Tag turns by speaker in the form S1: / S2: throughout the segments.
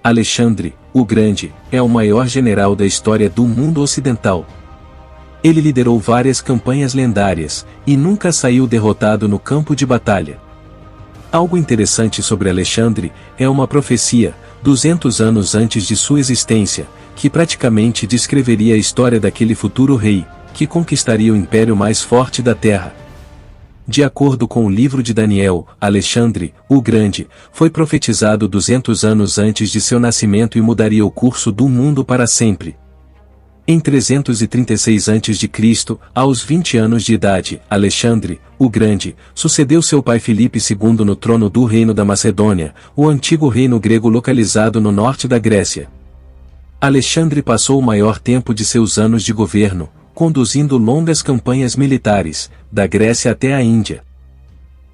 S1: Alexandre, o Grande, é o maior general da história do mundo ocidental. Ele liderou várias campanhas lendárias, e nunca saiu derrotado no campo de batalha. Algo interessante sobre Alexandre é uma profecia, 200 anos antes de sua existência, que praticamente descreveria a história daquele futuro rei, que conquistaria o império mais forte da Terra. De acordo com o livro de Daniel, Alexandre, o Grande, foi profetizado 200 anos antes de seu nascimento e mudaria o curso do mundo para sempre. Em 336 a.C., aos 20 anos de idade, Alexandre, o Grande, sucedeu seu pai Filipe II no trono do Reino da Macedônia, o antigo reino grego localizado no norte da Grécia. Alexandre passou o maior tempo de seus anos de governo, conduzindo longas campanhas militares, da Grécia até a Índia.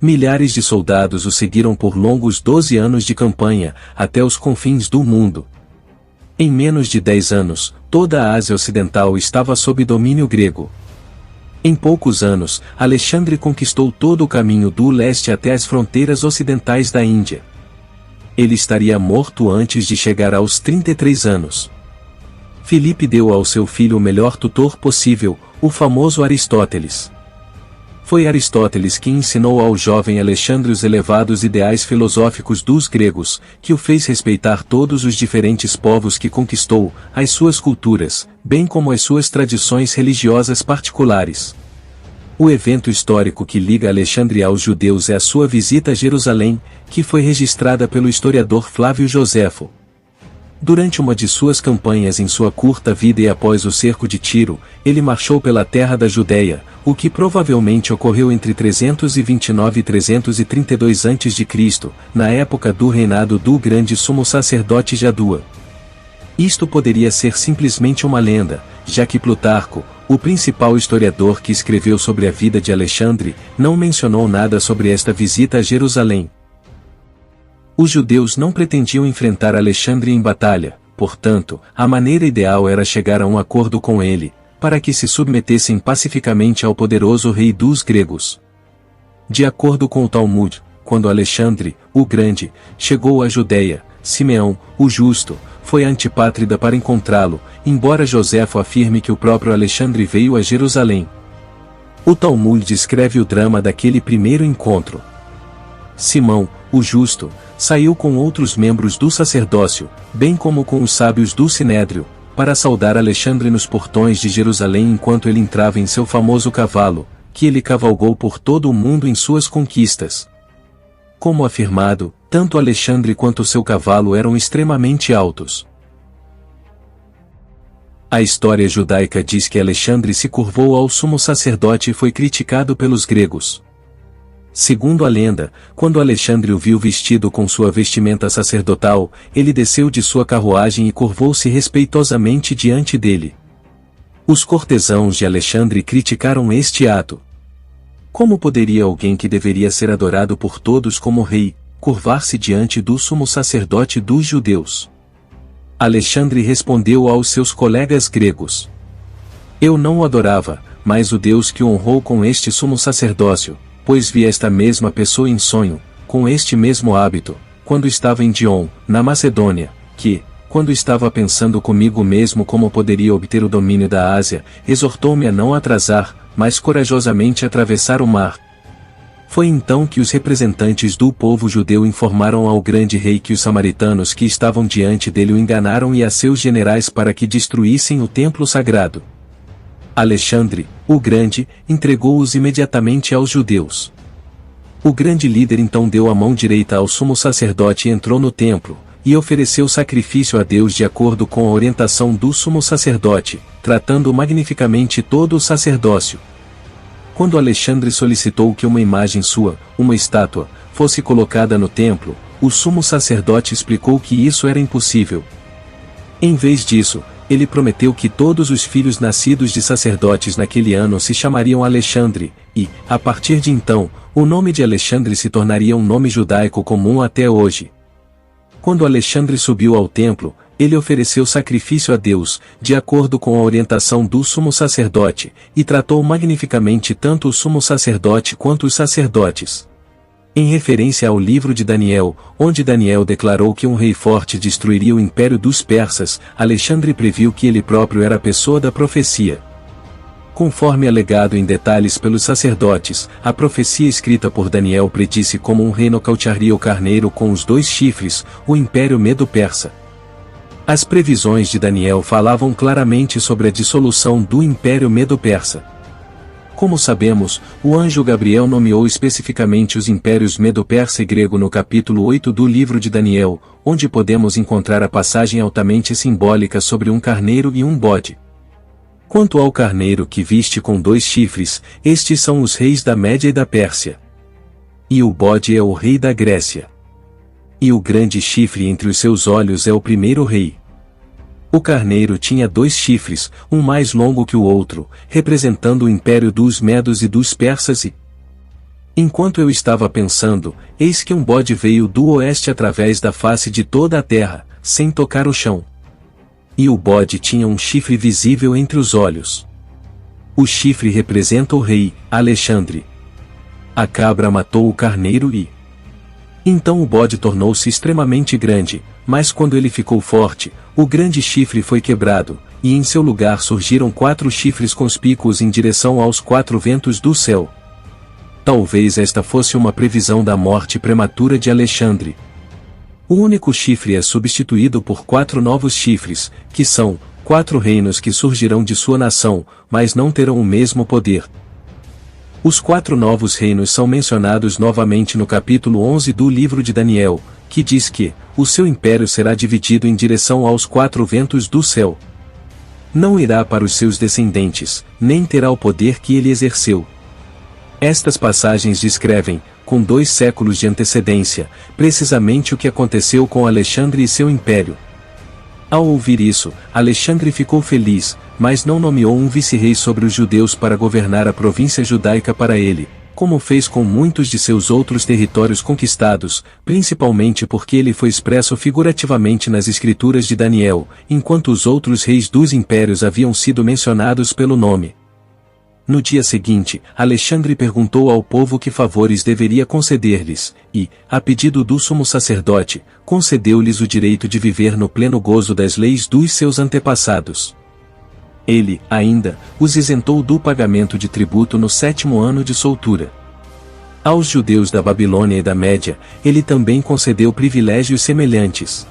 S1: Milhares de soldados o seguiram por longos 12 anos de campanha, até os confins do mundo. Em menos de 10 anos, toda a Ásia Ocidental estava sob domínio grego. Em poucos anos, Alexandre conquistou todo o caminho do leste até as fronteiras ocidentais da Índia. Ele estaria morto antes de chegar aos 33 anos. Filipe deu ao seu filho o melhor tutor possível, o famoso Aristóteles. Foi Aristóteles que ensinou ao jovem Alexandre os elevados ideais filosóficos dos gregos, que o fez respeitar todos os diferentes povos que conquistou, as suas culturas, bem como as suas tradições religiosas particulares. O evento histórico que liga Alexandre aos judeus é a sua visita a Jerusalém, que foi registrada pelo historiador Flávio Joséfo. Durante uma de suas campanhas em sua curta vida e após o cerco de Tiro, ele marchou pela terra da Judéia, o que provavelmente ocorreu entre 329 e 332 a.C., na época do reinado do grande sumo sacerdote Jadua. Isto poderia ser simplesmente uma lenda, já que Plutarco, o principal historiador que escreveu sobre a vida de Alexandre, não mencionou nada sobre esta visita a Jerusalém. Os judeus não pretendiam enfrentar Alexandre em batalha, portanto, a maneira ideal era chegar a um acordo com ele, para que se submetessem pacificamente ao poderoso rei dos gregos. De acordo com o Talmud, quando Alexandre, o Grande, chegou à Judéia, Simeão, o Justo, foi a Antipátrida para encontrá-lo, embora Joséfo afirme que o próprio Alexandre veio a Jerusalém. O Talmud descreve o drama daquele primeiro encontro. Simão, o Justo, saiu com outros membros do sacerdócio, bem como com os sábios do Sinédrio, para saudar Alexandre nos portões de Jerusalém enquanto ele entrava em seu famoso cavalo, que ele cavalgou por todo o mundo em suas conquistas. Como afirmado, tanto Alexandre quanto seu cavalo eram extremamente altos. A história judaica diz que Alexandre se curvou ao sumo sacerdote e foi criticado pelos gregos. Segundo a lenda, quando Alexandre o viu vestido com sua vestimenta sacerdotal, ele desceu de sua carruagem e curvou-se respeitosamente diante dele. Os cortesãos de Alexandre criticaram este ato. Como poderia alguém que deveria ser adorado por todos como rei, curvar-se diante do sumo sacerdote dos judeus? Alexandre respondeu aos seus colegas gregos: Eu não o adorava, mas o Deus que o honrou com este sumo sacerdócio, pois vi esta mesma pessoa em sonho, com este mesmo hábito, quando estava em Dion, na Macedônia, que, quando estava pensando comigo mesmo como poderia obter o domínio da Ásia, exortou-me a não atrasar, mas corajosamente atravessar o mar. Foi então que os representantes do povo judeu informaram ao grande rei que os samaritanos que estavam diante dele o enganaram e a seus generais para que destruíssem o templo sagrado. Alexandre, o Grande, entregou-os imediatamente aos judeus. O grande líder então deu a mão direita ao sumo sacerdote e entrou no templo, e ofereceu sacrifício a Deus de acordo com a orientação do sumo sacerdote, tratando magnificamente todo o sacerdócio. Quando Alexandre solicitou que uma imagem sua, uma estátua, fosse colocada no templo, o sumo sacerdote explicou que isso era impossível. Em vez disso, ele prometeu que todos os filhos nascidos de sacerdotes naquele ano se chamariam Alexandre, e, a partir de então, o nome de Alexandre se tornaria um nome judaico comum até hoje. Quando Alexandre subiu ao templo, ele ofereceu sacrifício a Deus, de acordo com a orientação do sumo sacerdote, e tratou magnificamente tanto o sumo sacerdote quanto os sacerdotes. Em referência ao livro de Daniel, onde Daniel declarou que um rei forte destruiria o império dos persas, Alexandre previu que ele próprio era a pessoa da profecia. Conforme alegado em detalhes pelos sacerdotes, a profecia escrita por Daniel predisse como um rei nocautearia o carneiro com os 2 chifres, o Império Medo-Persa. As previsões de Daniel falavam claramente sobre a dissolução do Império Medo-Persa. Como sabemos, o anjo Gabriel nomeou especificamente os impérios Medo-Persa e grego no capítulo 8 do livro de Daniel, onde podemos encontrar a passagem altamente simbólica sobre um carneiro e um bode. Quanto ao carneiro que viste com 2 chifres, estes são os reis da Média e da Pérsia. E o bode é o rei da Grécia. E o grande chifre entre os seus olhos é o primeiro rei. O carneiro tinha 2 chifres, um mais longo que o outro, representando o império dos Medos e dos Persas e... Enquanto eu estava pensando, eis que um bode veio do oeste através da face de toda a terra, sem tocar o chão. E o bode tinha um chifre visível entre os olhos. O chifre representa o rei, Alexandre. A cabra matou o carneiro e... Então o bode tornou-se extremamente grande, mas quando ele ficou forte, o grande chifre foi quebrado, e em seu lugar surgiram 4 chifres conspícuos em direção aos 4 ventos do céu. Talvez esta fosse uma previsão da morte prematura de Alexandre. O único chifre é substituído por 4 novos chifres, que são 4 reinos que surgirão de sua nação, mas não terão o mesmo poder. Os 4 novos reinos são mencionados novamente no capítulo 11 do livro de Daniel, que diz que o seu império será dividido em direção aos 4 ventos do céu. Não irá para os seus descendentes, nem terá o poder que ele exerceu. Estas passagens descrevem, com 2 séculos de antecedência, precisamente o que aconteceu com Alexandre e seu império. Ao ouvir isso, Alexandre ficou feliz, mas não nomeou um vice-rei sobre os judeus para governar a província judaica para ele, como fez com muitos de seus outros territórios conquistados, principalmente porque ele foi expresso figurativamente nas escrituras de Daniel, enquanto os outros reis dos impérios haviam sido mencionados pelo nome. No dia seguinte, Alexandre perguntou ao povo que favores deveria conceder-lhes, e, a pedido do sumo sacerdote, concedeu-lhes o direito de viver no pleno gozo das leis dos seus antepassados. Ele, ainda, os isentou do pagamento de tributo no 7º ano de soltura. Aos judeus da Babilônia e da Média, ele também concedeu privilégios semelhantes.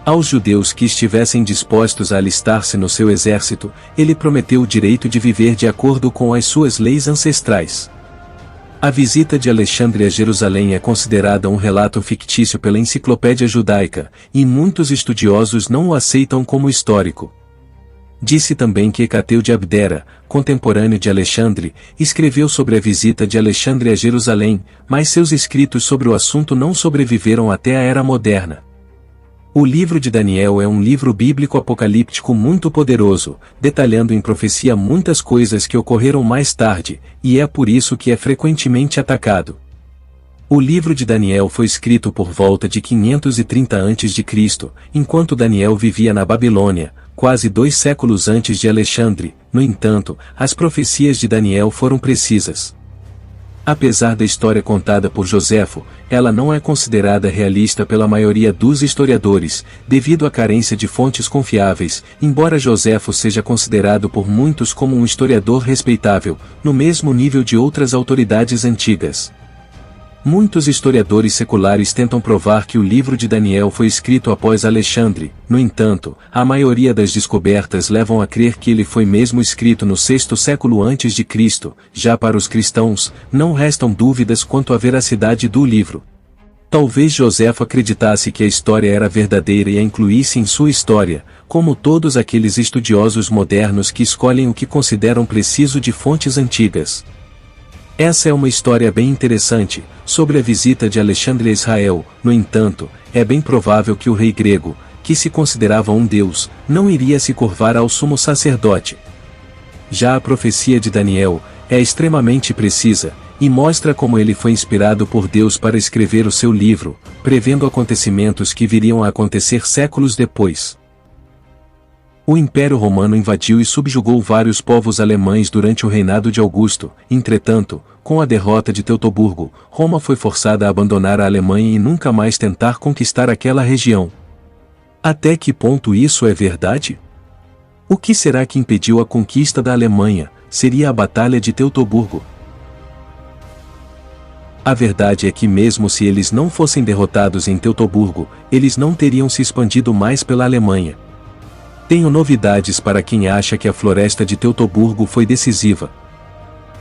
S1: Aos judeus que estivessem dispostos a alistar-se no seu exército, ele prometeu o direito de viver de acordo com as suas leis ancestrais. A visita de Alexandre a Jerusalém é considerada um relato fictício pela Enciclopédia Judaica, e muitos estudiosos não o aceitam como histórico. Disse também que Hecateu de Abdera, contemporâneo de Alexandre, escreveu sobre a visita de Alexandre a Jerusalém, mas seus escritos sobre o assunto não sobreviveram até a Era Moderna. O livro de Daniel é um livro bíblico apocalíptico muito poderoso, detalhando em profecia muitas coisas que ocorreram mais tarde, e é por isso que é frequentemente atacado. O livro de Daniel foi escrito por volta de 530 a.C., enquanto Daniel vivia na Babilônia, quase 2 séculos antes de Alexandre. No entanto, as profecias de Daniel foram precisas. Apesar da história contada por Joséfo, ela não é considerada realista pela maioria dos historiadores, devido à carência de fontes confiáveis, embora Joséfo seja considerado por muitos como um historiador respeitável, no mesmo nível de outras autoridades antigas. Muitos historiadores seculares tentam provar que o livro de Daniel foi escrito após Alexandre. No entanto, a maioria das descobertas levam a crer que ele foi mesmo escrito no 6º século a.C. Já para os cristãos, não restam dúvidas quanto à veracidade do livro. Talvez Joséfo acreditasse que a história era verdadeira e a incluísse em sua história, como todos aqueles estudiosos modernos que escolhem o que consideram preciso de fontes antigas. Essa é uma história bem interessante, sobre a visita de Alexandre a Israel. No entanto, é bem provável que o rei grego, que se considerava um deus, não iria se curvar ao sumo sacerdote. Já a profecia de Daniel é extremamente precisa, e mostra como ele foi inspirado por Deus para escrever o seu livro, prevendo acontecimentos que viriam a acontecer séculos depois. O Império Romano invadiu e subjugou vários povos alemães durante o reinado de Augusto. Entretanto, com a derrota de Teutoburgo, Roma foi forçada a abandonar a Alemanha e nunca mais tentar conquistar aquela região. Até que ponto isso é verdade? O que será que impediu a conquista da Alemanha? Seria a Batalha de Teutoburgo. A verdade é que mesmo se eles não fossem derrotados em Teutoburgo, eles não teriam se expandido mais pela Alemanha. Tenho novidades para quem acha que a floresta de Teutoburgo foi decisiva.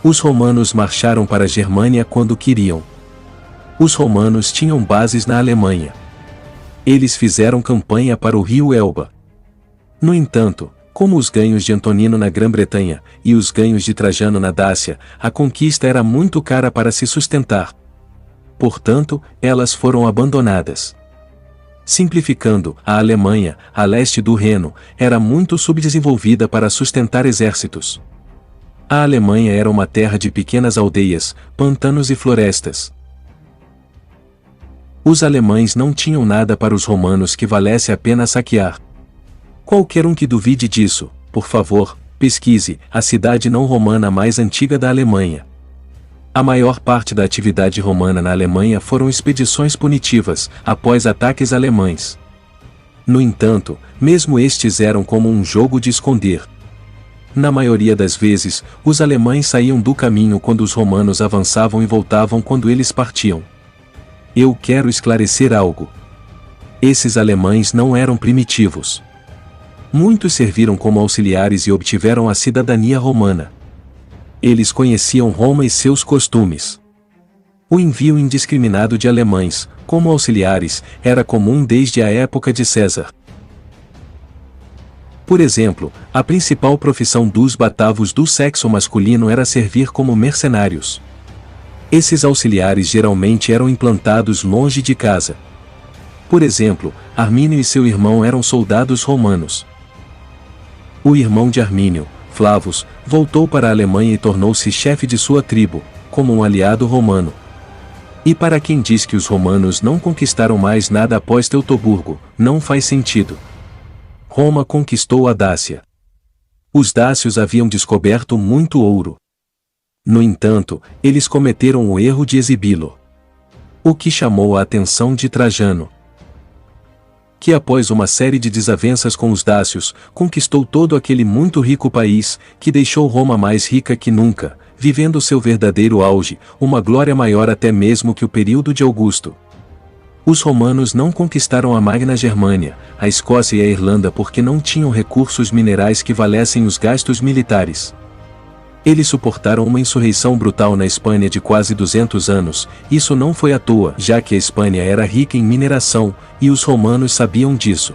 S1: Os romanos marcharam para a Germânia quando queriam. Os romanos tinham bases na Alemanha. Eles fizeram campanha para o rio Elba. No entanto, como os ganhos de Antonino na Grã-Bretanha e os ganhos de Trajano na Dácia, a conquista era muito cara para se sustentar. Portanto, elas foram abandonadas. Simplificando, a Alemanha, a leste do Reno, era muito subdesenvolvida para sustentar exércitos. A Alemanha era uma terra de pequenas aldeias, pantanos e florestas. Os alemães não tinham nada para os romanos que valesse a pena saquear. Qualquer um que duvide disso, por favor, pesquise a cidade não romana mais antiga da Alemanha. A maior parte da atividade romana na Alemanha foram expedições punitivas, após ataques alemães. No entanto, mesmo estes eram como um jogo de esconder. Na maioria das vezes, os alemães saíam do caminho quando os romanos avançavam e voltavam quando eles partiam. Eu quero esclarecer algo. Esses alemães não eram primitivos. Muitos serviram como auxiliares e obtiveram a cidadania romana. Eles conheciam Roma e seus costumes. O envio indiscriminado de alemães, como auxiliares, era comum desde a época de César. Por exemplo, a principal profissão dos batavos do sexo masculino era servir como mercenários. Esses auxiliares geralmente eram implantados longe de casa. Por exemplo, Armínio e seu irmão eram soldados romanos. O irmão de Armínio, Flavus, voltou para a Alemanha e tornou-se chefe de sua tribo, como um aliado romano. E para quem diz que os romanos não conquistaram mais nada após Teutoburgo, não faz sentido. Roma conquistou a Dácia. Os dácios haviam descoberto muito ouro. No entanto, eles cometeram o erro de exibi-lo. O que chamou a atenção de Trajano, que após uma série de desavenças com os dácios, conquistou todo aquele muito rico país, que deixou Roma mais rica que nunca, vivendo seu verdadeiro auge, uma glória maior até mesmo que o período de Augusto. Os romanos não conquistaram a Magna Germânia, a Escócia e a Irlanda porque não tinham recursos minerais que valessem os gastos militares. Eles suportaram uma insurreição brutal na Espanha de quase 200 anos, isso não foi à toa, já que a Espanha era rica em mineração, e os romanos sabiam disso.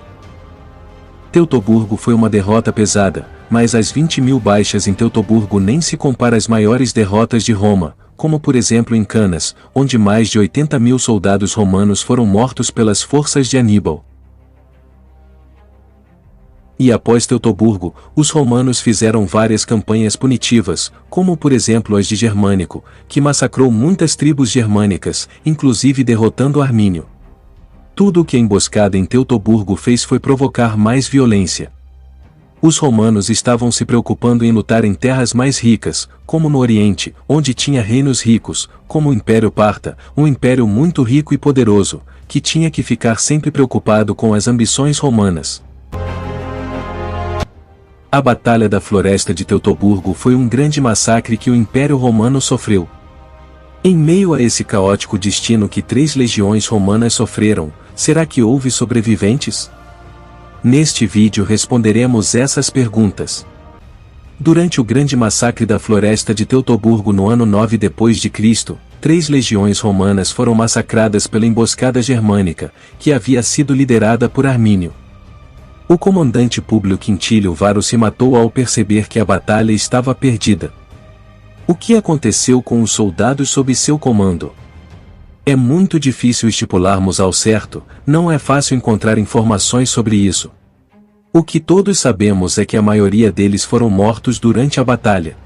S1: Teutoburgo foi uma derrota pesada, mas as 20.000 baixas em Teutoburgo nem se compara às maiores derrotas de Roma, como por exemplo em Canas, onde mais de 80.000 soldados romanos foram mortos pelas forças de Aníbal. E após Teutoburgo, os romanos fizeram várias campanhas punitivas, como por exemplo as de Germânico, que massacrou muitas tribos germânicas, inclusive derrotando Armínio. Tudo o que a emboscada em Teutoburgo fez foi provocar mais violência. Os romanos estavam se preocupando em lutar em terras mais ricas, como no Oriente, onde tinha reinos ricos, como o Império Parta, um império muito rico e poderoso, que tinha que ficar sempre preocupado com as ambições romanas. A Batalha da Floresta de Teutoburgo foi um grande massacre que o Império Romano sofreu. Em meio a esse caótico destino que 3 legiões romanas sofreram, será que houve sobreviventes? Neste vídeo responderemos essas perguntas. Durante o grande massacre da Floresta de Teutoburgo no ano 9 d.C., 3 legiões romanas foram massacradas pela emboscada germânica, que havia sido liderada por Armínio. O comandante Públio Quintílio Varro se matou ao perceber que a batalha estava perdida. O que aconteceu com os soldados sob seu comando? É muito difícil estipularmos ao certo, não é fácil encontrar informações sobre isso. O que todos sabemos é que a maioria deles foram mortos durante a batalha.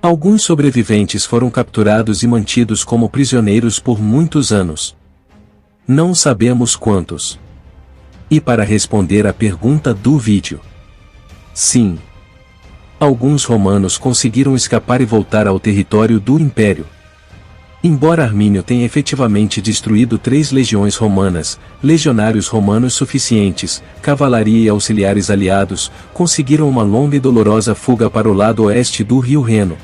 S1: Alguns sobreviventes foram capturados e mantidos como prisioneiros por muitos anos. Não sabemos quantos. E para responder à pergunta do vídeo: sim. Alguns romanos conseguiram escapar e voltar ao território do Império. Embora Armínio tenha efetivamente destruído 3 legiões romanas, legionários romanos suficientes, cavalaria e auxiliares aliados, conseguiram uma longa e dolorosa fuga para o lado oeste do rio Reno.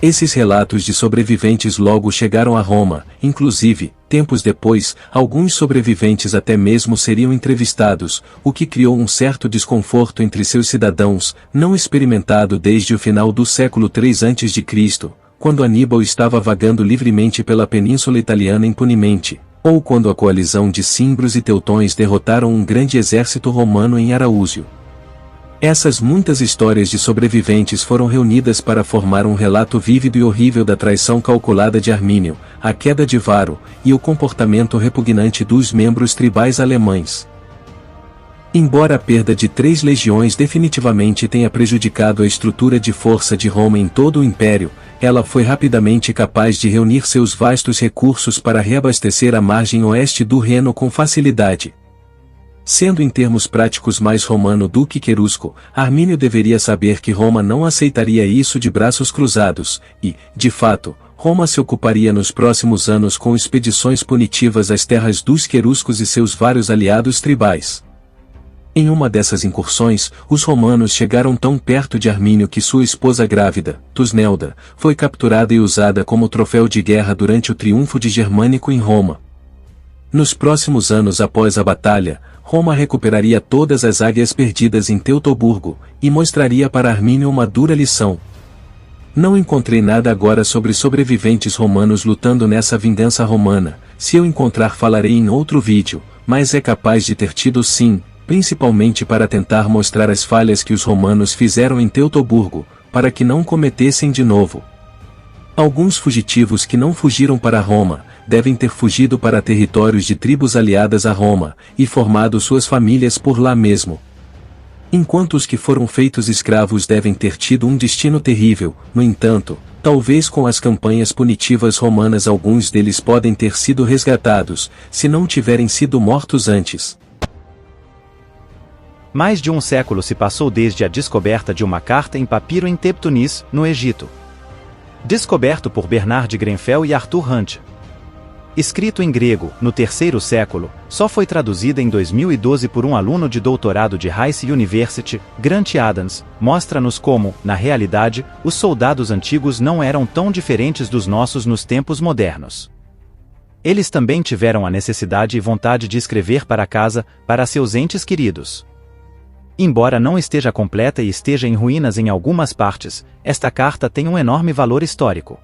S1: Esses relatos de sobreviventes logo chegaram a Roma, inclusive, tempos depois, alguns sobreviventes até mesmo seriam entrevistados, o que criou um certo desconforto entre seus cidadãos, não experimentado desde o final do século III a.C., quando Aníbal estava vagando livremente pela península italiana impunemente, ou quando a coalizão de Cimbros e Teutões derrotaram um grande exército romano em Araúzio. Essas muitas histórias de sobreviventes foram reunidas para formar um relato vívido e horrível da traição calculada de Armínio, a queda de Varo, e o comportamento repugnante dos membros tribais alemães. Embora a perda de 3 legiões definitivamente tenha prejudicado a estrutura de força de Roma em todo o Império, ela foi rapidamente capaz de reunir seus vastos recursos para reabastecer a margem oeste do Reno com facilidade. Sendo em termos práticos mais romano do que querusco, Armínio deveria saber que Roma não aceitaria isso de braços cruzados, e, de fato, Roma se ocuparia nos próximos anos com expedições punitivas às terras dos queruscos e seus vários aliados tribais. Em uma dessas incursões, os romanos chegaram tão perto de Armínio que sua esposa grávida, Tusnelda, foi capturada e usada como troféu de guerra durante o triunfo de Germânico em Roma. Nos próximos anos após a batalha, Roma recuperaria todas as águias perdidas em Teutoburgo, e mostraria para Armínio uma dura lição. Não encontrei nada agora sobre sobreviventes romanos lutando nessa vingança romana, se eu encontrar falarei em outro vídeo, mas é capaz de ter tido sim, principalmente para tentar mostrar as falhas que os romanos fizeram em Teutoburgo, para que não cometessem de novo. Alguns fugitivos que não fugiram para Roma, devem ter fugido para territórios de tribos aliadas a Roma, e formado suas famílias por lá mesmo. Enquanto os que foram feitos escravos devem ter tido um destino terrível, no entanto, talvez com as campanhas punitivas romanas alguns deles podem ter sido resgatados, se não tiverem sido mortos antes.
S2: Mais de um século se passou desde a descoberta de uma carta em papiro em Tebtunis, no Egito. Descoberto por Bernard Grenfell e Arthur Hunt. Escrito em grego, no terceiro século, só foi traduzida em 2012 por um aluno de doutorado de Rice University, Grant Adams, mostra-nos como, na realidade, os soldados antigos não eram tão diferentes dos nossos nos tempos modernos. Eles também tiveram a necessidade e vontade de escrever para casa, para seus entes queridos. Embora não esteja completa e esteja em ruínas em algumas partes, esta carta tem um enorme valor histórico.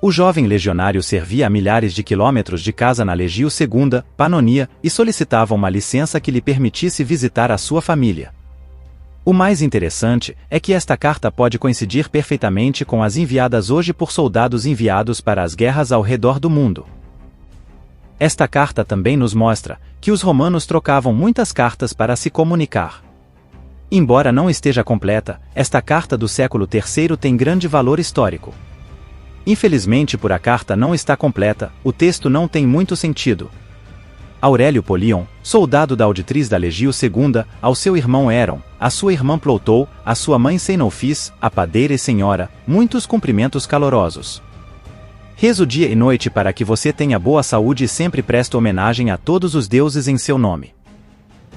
S2: O jovem legionário servia a milhares de quilômetros de casa na Legio II, Panonia, e solicitava uma licença que lhe permitisse visitar a sua família. O mais interessante é que esta carta pode coincidir perfeitamente com as enviadas hoje por soldados enviados para as guerras ao redor do mundo. Esta carta também nos mostra que os romanos trocavam muitas cartas para se comunicar. Embora não esteja completa, esta carta do século III tem grande valor histórico. Infelizmente por a carta não está completa, o texto não tem muito sentido. Aurélio Polion, soldado da auditriz da Legio II, ao seu irmão Heron, a sua irmã Ploutou, a sua mãe Senofis, a padeira e senhora, muitos cumprimentos calorosos. Rezo dia e noite para que você tenha boa saúde e sempre presto homenagem a todos os deuses em seu nome.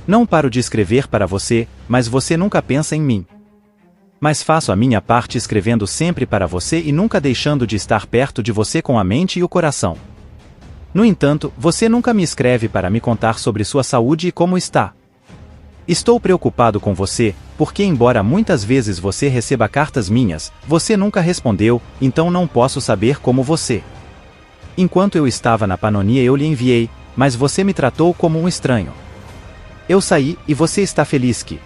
S2: Não paro de escrever para você, mas você nunca pensa em mim. Mas faço a minha parte escrevendo sempre para você e nunca deixando de estar perto de você com a mente e o coração. No entanto, você nunca me escreve para me contar sobre sua saúde e como está. Estou preocupado com você, porque embora muitas vezes você receba cartas minhas, você nunca respondeu, então não posso saber como você. Enquanto eu estava na Panonia eu lhe enviei, mas você me tratou como um estranho. Eu saí, e você está feliz que...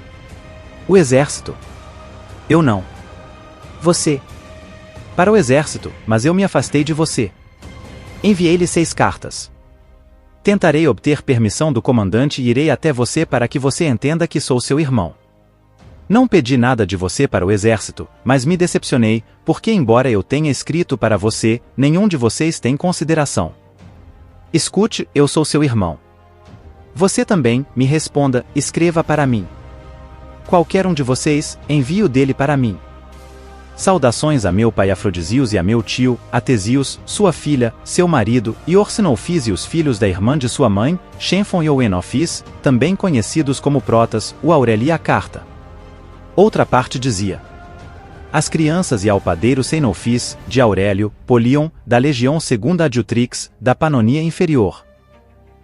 S2: O exército. Eu não. Você. Para o exército, mas eu me afastei de você. Enviei-lhe 6 cartas. Tentarei obter permissão do comandante e irei até você para que você entenda que sou seu irmão. Não pedi nada de você para o exército, mas me decepcionei, porque embora eu tenha escrito para você, nenhum de vocês tem consideração. Escute, eu sou seu irmão. Você também, me responda, escreva para mim. Qualquer um de vocês, envie o dele para mim. Saudações a meu pai Afrodisios e a meu tio, Atesios, sua filha, seu marido, e Orsinofis e os filhos da irmã de sua mãe, Xenfon e Oenofis, também conhecidos como Protas, o Aurélio e a carta. Outra parte dizia: as crianças e ao padeiro Xenofis, de Aurélio, Polion, da legião segunda Adjutrix, da Panonia Inferior.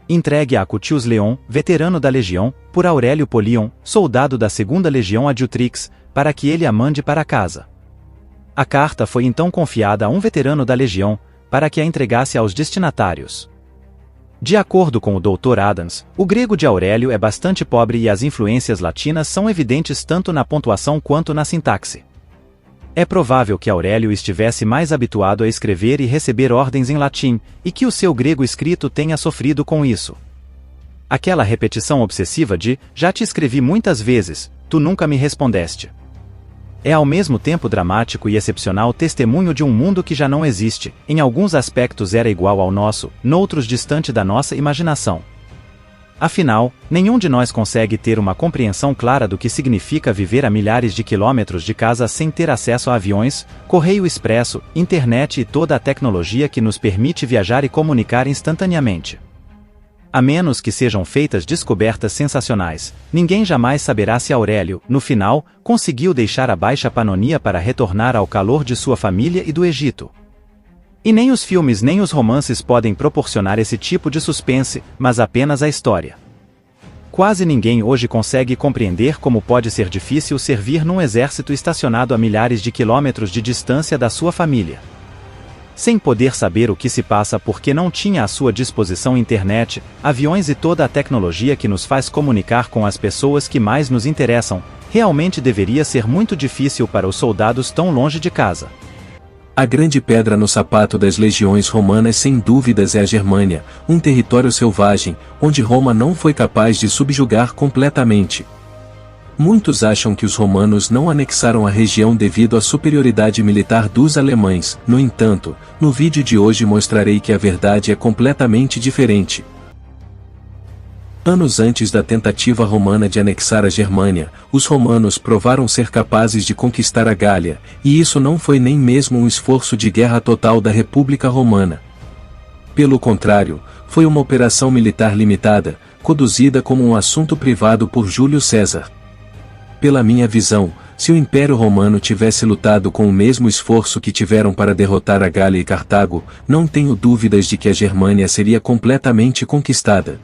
S2: Entregue a Cutius Leon, veterano da legião, por Aurélio Polion, soldado da segunda legião Adjutrix, para que ele a mande para casa. A carta foi então confiada a um veterano da legião, para que a entregasse aos destinatários. De acordo com o Dr. Adams, o grego de Aurélio é bastante pobre e as influências latinas são evidentes tanto na pontuação quanto na sintaxe. É provável que Aurélio estivesse mais habituado a escrever e receber ordens em latim, e que o seu grego escrito tenha sofrido com isso. Aquela repetição obsessiva de "já te escrevi muitas vezes, tu nunca me respondeste". É ao mesmo tempo dramático e excepcional testemunho de um mundo que já não existe, em alguns aspectos era igual ao nosso, noutros distante da nossa imaginação. Afinal, nenhum de nós consegue ter uma compreensão clara do que significa viver a milhares de quilômetros de casa sem ter acesso a aviões, correio expresso, internet e toda a tecnologia que nos permite viajar e comunicar instantaneamente. A menos que sejam feitas descobertas sensacionais, ninguém jamais saberá se Aurélio, no final, conseguiu deixar a Baixa Panonia para retornar ao calor de sua família e do Egito. E nem os filmes nem os romances podem proporcionar esse tipo de suspense, mas apenas a história. Quase ninguém hoje consegue compreender como pode ser difícil servir num exército estacionado a milhares de quilômetros de distância da sua família. Sem poder saber o que se passa porque não tinha à sua disposição internet, aviões e toda a tecnologia que nos faz comunicar com as pessoas que mais nos interessam, realmente deveria ser muito difícil para os soldados tão longe de casa.
S1: A grande pedra no sapato das legiões romanas sem dúvidas é a Germânia, um território selvagem, onde Roma não foi capaz de subjugar completamente. Muitos acham que os romanos não anexaram a região devido à superioridade militar dos alemães. No entanto, no vídeo de hoje mostrarei que a verdade é completamente diferente. Anos antes da tentativa romana de anexar a Germânia, os romanos provaram ser capazes de conquistar a Gália, e isso não foi nem mesmo um esforço de guerra total da República Romana. Pelo contrário, foi uma operação militar limitada, conduzida como um assunto privado por Júlio César. Pela minha visão, se o Império Romano tivesse lutado com o mesmo esforço que tiveram para derrotar a Gália e Cartago, não tenho dúvidas de que a Germânia seria completamente conquistada.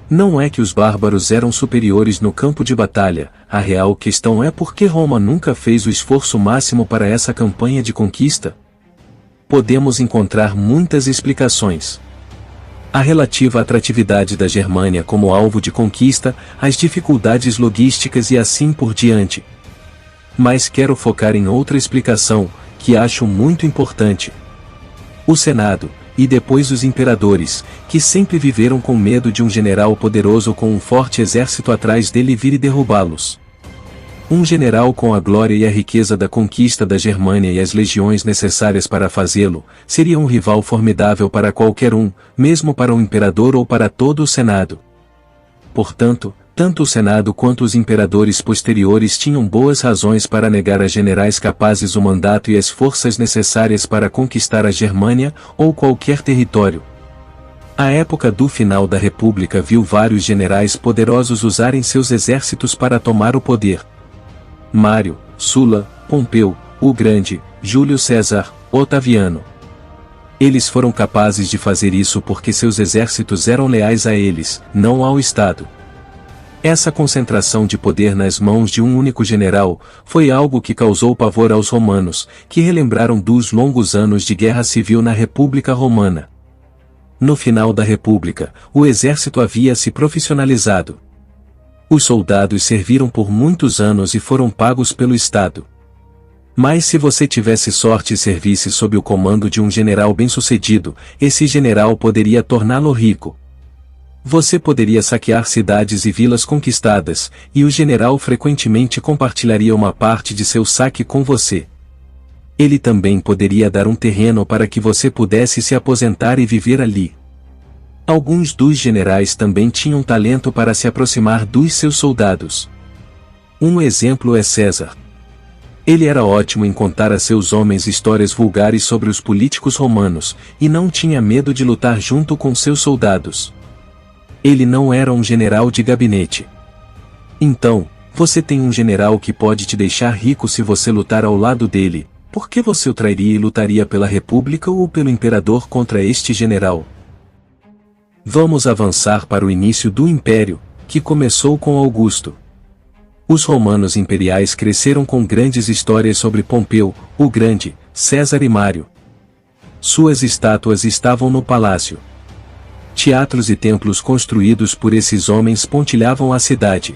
S1: Não é que os bárbaros eram superiores no campo de batalha, a real questão é por que Roma nunca fez o esforço máximo para essa campanha de conquista? Podemos encontrar muitas explicações. A relativa atratividade da Germânia como alvo de conquista, as dificuldades logísticas e assim por diante. Mas quero focar em outra explicação, que acho muito importante. O Senado, e depois os imperadores, que sempre viveram com medo de um general poderoso com um forte exército atrás dele vir e derrubá-los. Um general com a glória e a riqueza da conquista da Germânia e as legiões necessárias para fazê-lo, seria um rival formidável para qualquer um, mesmo para um imperador ou para todo o Senado. Portanto, tanto o Senado quanto os imperadores posteriores tinham boas razões para negar a generais capazes o mandato e as forças necessárias para conquistar a Germânia, ou qualquer território. A época do final da República viu vários generais poderosos usarem seus exércitos para tomar o poder. Mário, Sula, Pompeu, o Grande, Júlio César, Otaviano. Eles foram capazes de fazer isso porque seus exércitos eram leais a eles, não ao Estado. Essa concentração de poder nas mãos de um único general, foi algo que causou pavor aos romanos, que relembraram dos longos anos de guerra civil na República Romana. No final da República, o exército havia se profissionalizado. Os soldados serviram por muitos anos e foram pagos pelo Estado. Mas se você tivesse sorte e servisse sob o comando de um general bem-sucedido, esse general poderia torná-lo rico. Você poderia saquear cidades e vilas conquistadas, e o general frequentemente compartilharia uma parte de seu saque com você. Ele também poderia dar um terreno para que você pudesse se aposentar e viver ali. Alguns dos generais também tinham talento para se aproximar dos seus soldados. Um exemplo é César. Ele era ótimo em contar a seus homens histórias vulgares sobre os políticos romanos, e não tinha medo de lutar junto com seus soldados. Ele não era um general de gabinete. Então, você tem um general que pode te deixar rico se você lutar ao lado dele. Por que você o trairia e lutaria pela República ou pelo Imperador contra este general? Vamos avançar para o início do Império, que começou com Augusto. Os romanos imperiais cresceram com grandes histórias sobre Pompeu, o Grande, César e Mário. Suas estátuas estavam no palácio. Teatros e templos construídos por esses homens pontilhavam a cidade.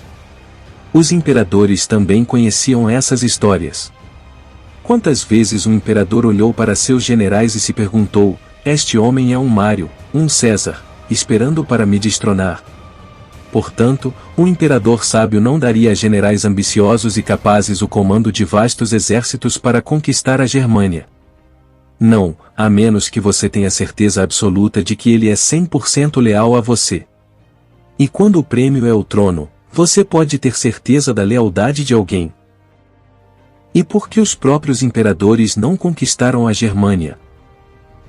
S1: Os imperadores também conheciam essas histórias. Quantas vezes um imperador olhou para seus generais e se perguntou: este homem é um Mário, um César, esperando para me destronar? Portanto, um imperador sábio não daria a generais ambiciosos e capazes o comando de vastos exércitos para conquistar a Germânia. Não, a menos que você tenha certeza absoluta de que ele é 100% leal a você. E quando o prêmio é o trono, você pode ter certeza da lealdade de alguém. E por que os próprios imperadores não conquistaram a Germânia?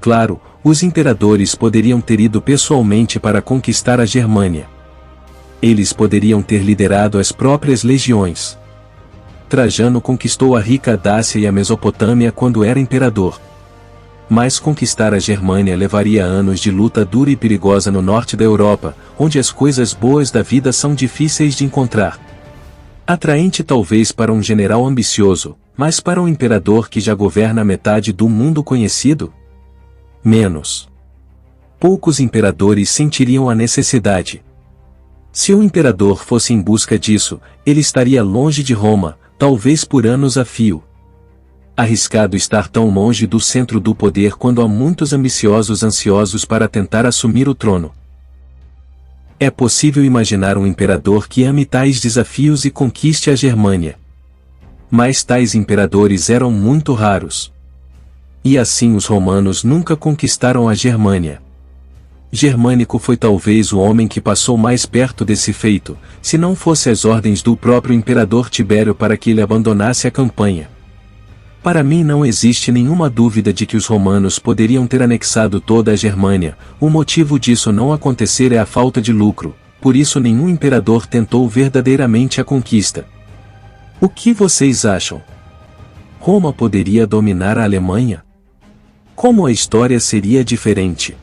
S1: Claro, os imperadores poderiam ter ido pessoalmente para conquistar a Germânia. Eles poderiam ter liderado as próprias legiões. Trajano conquistou a rica Dácia e a Mesopotâmia quando era imperador. Mas conquistar a Germânia levaria anos de luta dura e perigosa no norte da Europa, onde as coisas boas da vida são difíceis de encontrar. Atraente talvez para um general ambicioso, mas para um imperador que já governa a metade do mundo conhecido? Menos. Poucos imperadores sentiriam a necessidade. Se o imperador fosse em busca disso, ele estaria longe de Roma, talvez por anos a fio. Arriscado estar tão longe do centro do poder quando há muitos ambiciosos ansiosos para tentar assumir o trono. É possível imaginar um imperador que ame tais desafios e conquiste a Germânia. Mas tais imperadores eram muito raros. E assim os romanos nunca conquistaram a Germânia. Germânico foi talvez o homem que passou mais perto desse feito, se não fosse as ordens do próprio imperador Tibério para que ele abandonasse a campanha. Para mim não existe nenhuma dúvida de que os romanos poderiam ter anexado toda a Germânia, o motivo disso não acontecer é a falta de lucro, por isso nenhum imperador tentou verdadeiramente a conquista. O que vocês acham? Roma poderia dominar a Alemanha? Como a história seria diferente?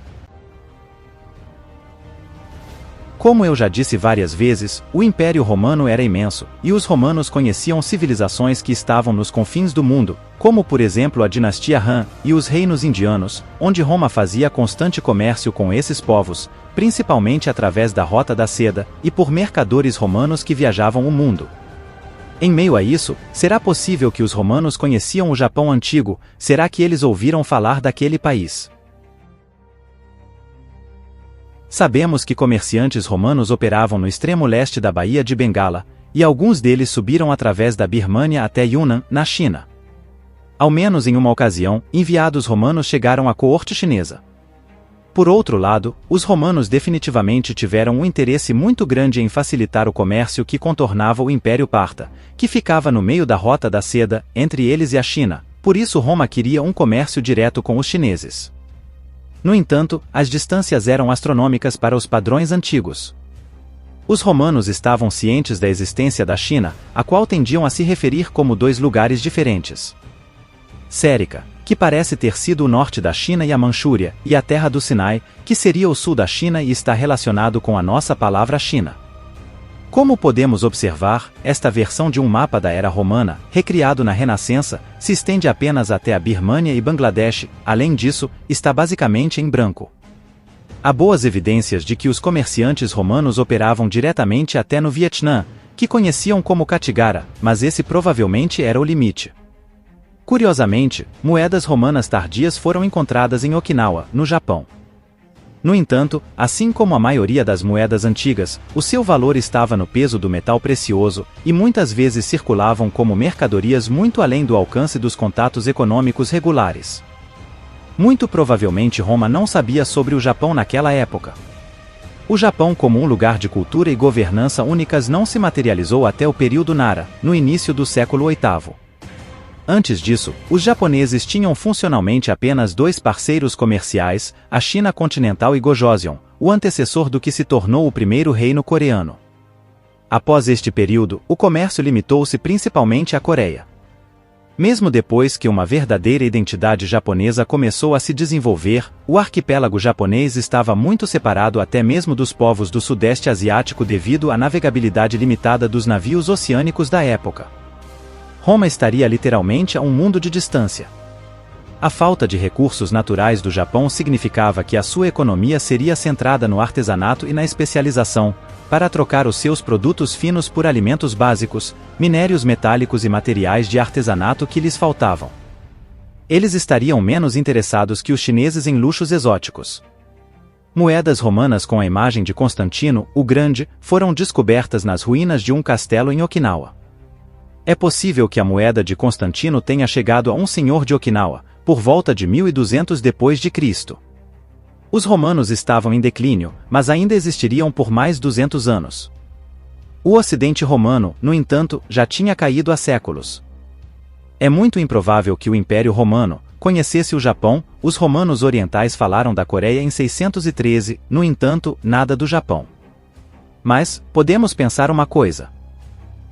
S2: Como eu já disse várias vezes, o Império Romano era imenso, e os romanos conheciam civilizações que estavam nos confins do mundo, como por exemplo a dinastia Han e os reinos indianos, onde Roma fazia constante comércio com esses povos, principalmente através da Rota da Seda e por mercadores romanos que viajavam o mundo. Em meio a isso, será possível que os romanos conheciam o Japão antigo? Será que eles ouviram falar daquele país? Sabemos que comerciantes romanos operavam no extremo leste da Baía de Bengala, e alguns deles subiram através da Birmânia até Yunnan, na China. Ao menos em uma ocasião, enviados romanos chegaram à coorte chinesa. Por outro lado, os romanos definitivamente tiveram um interesse muito grande em facilitar o comércio que contornava o Império Parta, que ficava no meio da Rota da Seda, entre eles e a China, por isso Roma queria um comércio direto com os chineses. No entanto, as distâncias eram astronômicas para os padrões antigos. Os romanos estavam cientes da existência da China, a qual tendiam a se referir como dois lugares diferentes. Sérica, que parece ter sido o norte da China e a Manchúria, e a terra do Sinai, que seria o sul da China e está relacionado com a nossa palavra China. Como podemos observar, esta versão de um mapa da era romana, recriado na Renascença, se estende apenas até a Birmânia e Bangladesh, além disso, está basicamente em branco. Há boas evidências de que os comerciantes romanos operavam diretamente até no Vietnã, que conheciam como Katigara, mas esse provavelmente era o limite. Curiosamente, moedas romanas tardias foram encontradas em Okinawa, no Japão. No entanto, assim como a maioria das moedas antigas, o seu valor estava no peso do metal precioso, e muitas vezes circulavam como mercadorias muito além do alcance dos contatos econômicos regulares. Muito provavelmente Roma não sabia sobre o Japão naquela época. O Japão como um lugar de cultura e governança únicas não se materializou até o período Nara, no início do século VIII. Antes disso, os japoneses tinham funcionalmente apenas dois parceiros comerciais, a China continental e Gojoseon, o antecessor do que se tornou o primeiro reino coreano. Após este período, o comércio limitou-se principalmente à Coreia. Mesmo depois que uma verdadeira identidade japonesa começou a se desenvolver, o arquipélago japonês estava muito separado até mesmo dos povos do Sudeste Asiático devido à navegabilidade limitada dos navios oceânicos da época. Roma estaria literalmente a um mundo de distância. A falta de recursos naturais do Japão significava que a sua economia seria centrada no artesanato e na especialização, para trocar os seus produtos finos por alimentos básicos, minérios metálicos e materiais de artesanato que lhes faltavam. Eles estariam menos interessados que os chineses em luxos exóticos. Moedas romanas com a imagem de Constantino, o Grande, foram descobertas nas ruínas de um castelo em Okinawa. É possível que a moeda de Constantino tenha chegado a um senhor de Okinawa, por volta de 1200 d.C. Os romanos estavam em declínio, mas ainda existiriam por mais 200 anos. O Ocidente romano, no entanto, já tinha caído há séculos. É muito improvável que o Império Romano conhecesse o Japão. Os romanos orientais falaram da Coreia em 613, no entanto, nada do Japão. Mas, podemos pensar uma coisa.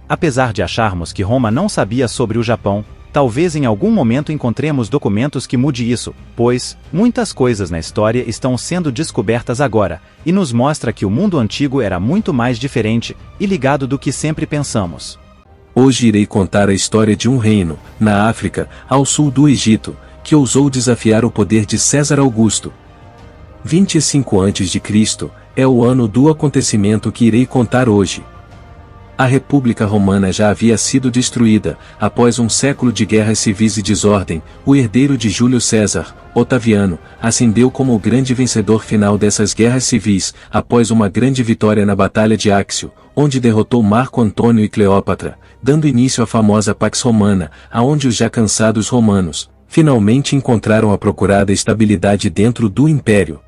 S2: Apesar de acharmos que Roma não sabia sobre o Japão, talvez em algum momento encontremos documentos que mude isso, pois muitas coisas na história estão sendo descobertas agora, e nos mostra que o mundo antigo era muito mais diferente e ligado do que sempre pensamos.
S1: Hoje irei contar a história de um reino, na África, ao sul do Egito, que ousou desafiar o poder de César Augusto. 25 a.C. é o ano do acontecimento que irei contar hoje. A República Romana já havia sido destruída, após um século de guerras civis e desordem. O herdeiro de Júlio César, Otaviano, ascendeu como o grande vencedor final dessas guerras civis, após uma grande vitória na Batalha de Áxio, onde derrotou Marco Antônio e Cleópatra, dando início à famosa Pax Romana, aonde os já cansados romanos, finalmente encontraram a procurada estabilidade dentro do Império.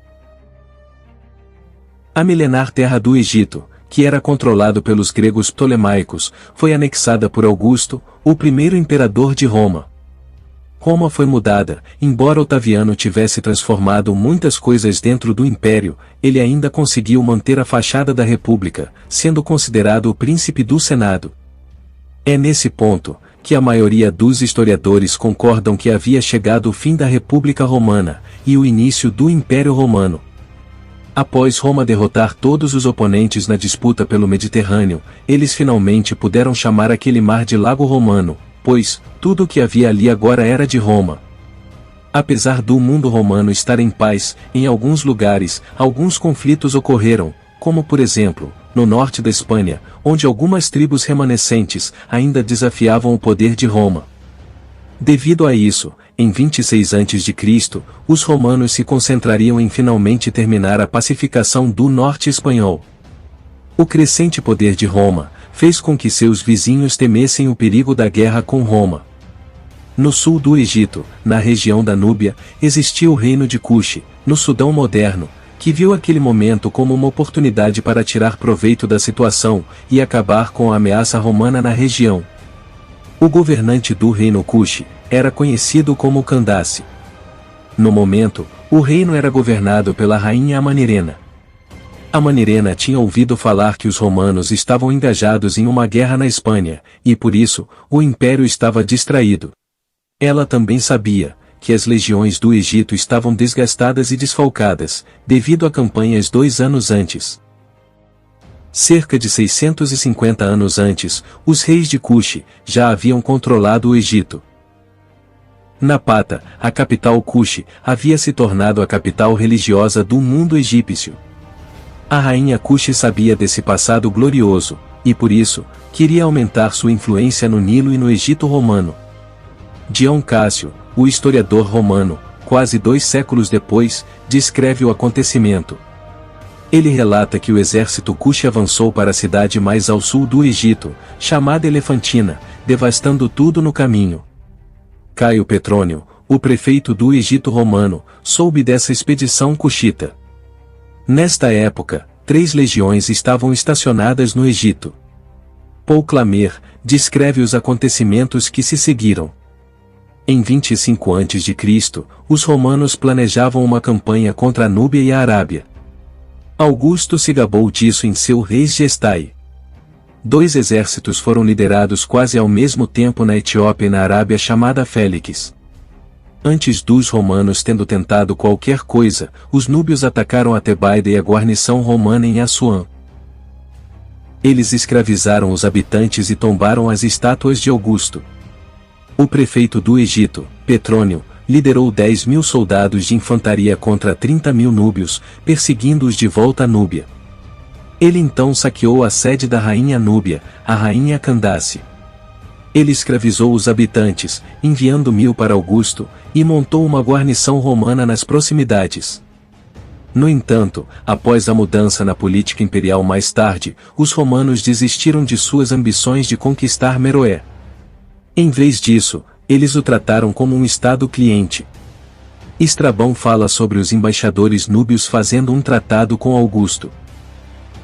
S1: A milenar terra do Egito, que era controlado pelos gregos ptolemaicos, foi anexada por Augusto, o primeiro imperador de Roma. Roma foi mudada. Embora Otaviano tivesse transformado muitas coisas dentro do império, ele ainda conseguiu manter a fachada da república, sendo considerado o príncipe do Senado. É nesse ponto que a maioria dos historiadores concordam que havia chegado o fim da República Romana e o início do Império Romano. Após Roma derrotar todos os oponentes na disputa pelo Mediterrâneo, eles finalmente puderam chamar aquele mar de Lago Romano, pois tudo o que havia ali agora era de Roma. Apesar do mundo romano estar em paz, em alguns lugares, alguns conflitos ocorreram, como por exemplo, no norte da Espanha, onde algumas tribos remanescentes ainda desafiavam o poder de Roma. Devido a isso, em 26 a.C., os romanos se concentrariam em finalmente terminar a pacificação do norte espanhol. O crescente poder de Roma fez com que seus vizinhos temessem o perigo da guerra com Roma. No sul do Egito, na região da Núbia, existia o reino de Cuxi, no Sudão moderno, que viu aquele momento como uma oportunidade para tirar proveito da situação e acabar com a ameaça romana na região. O governante do reino Cuxi era conhecido como Candace. No momento, o reino era governado pela rainha Amanirena. Amanirena tinha ouvido falar que os romanos estavam engajados em uma guerra na Espanha, e por isso, o império estava distraído. Ela também sabia que as legiões do Egito estavam desgastadas e desfalcadas, devido a campanhas 2 anos antes. Cerca de 650 anos antes, os reis de Cuxi já haviam controlado o Egito. Napata, a capital Cuxi, havia se tornado a capital religiosa do mundo egípcio. A rainha Cuxi sabia desse passado glorioso, e por isso, queria aumentar sua influência no Nilo e no Egito romano. Dion Cássio, o historiador romano, quase 2 séculos depois, descreve o acontecimento. Ele relata que o exército Cuxi avançou para a cidade mais ao sul do Egito, chamada Elefantina, devastando tudo no caminho. Caio Petrônio, o prefeito do Egito romano, soube dessa expedição cuxita. Nesta época, 3 legiões estavam estacionadas no Egito. Paul Clamer descreve os acontecimentos que se seguiram. Em 25 a.C., os romanos planejavam uma campanha contra a Núbia e a Arábia. Augusto se gabou disso em seu Res Gestae. 2 exércitos foram liderados quase ao mesmo tempo na Etiópia e na Arábia, chamada Félix. Antes dos romanos tendo tentado qualquer coisa, os núbios atacaram a Tebaida e a guarnição romana em Assuã. Eles escravizaram os habitantes e tombaram as estátuas de Augusto. O prefeito do Egito, Petrônio, liderou 10.000 soldados de infantaria contra 30.000 núbios, perseguindo-os de volta a Núbia. Ele então saqueou a sede da rainha Núbia, a rainha Candace. Ele escravizou os habitantes, enviando 1.000 para Augusto, e montou uma guarnição romana nas proximidades. No entanto, após a mudança na política imperial mais tarde, os romanos desistiram de suas ambições de conquistar Meroé. Em vez disso, eles o trataram como um estado cliente. Estrabão fala sobre os embaixadores núbios fazendo um tratado com Augusto.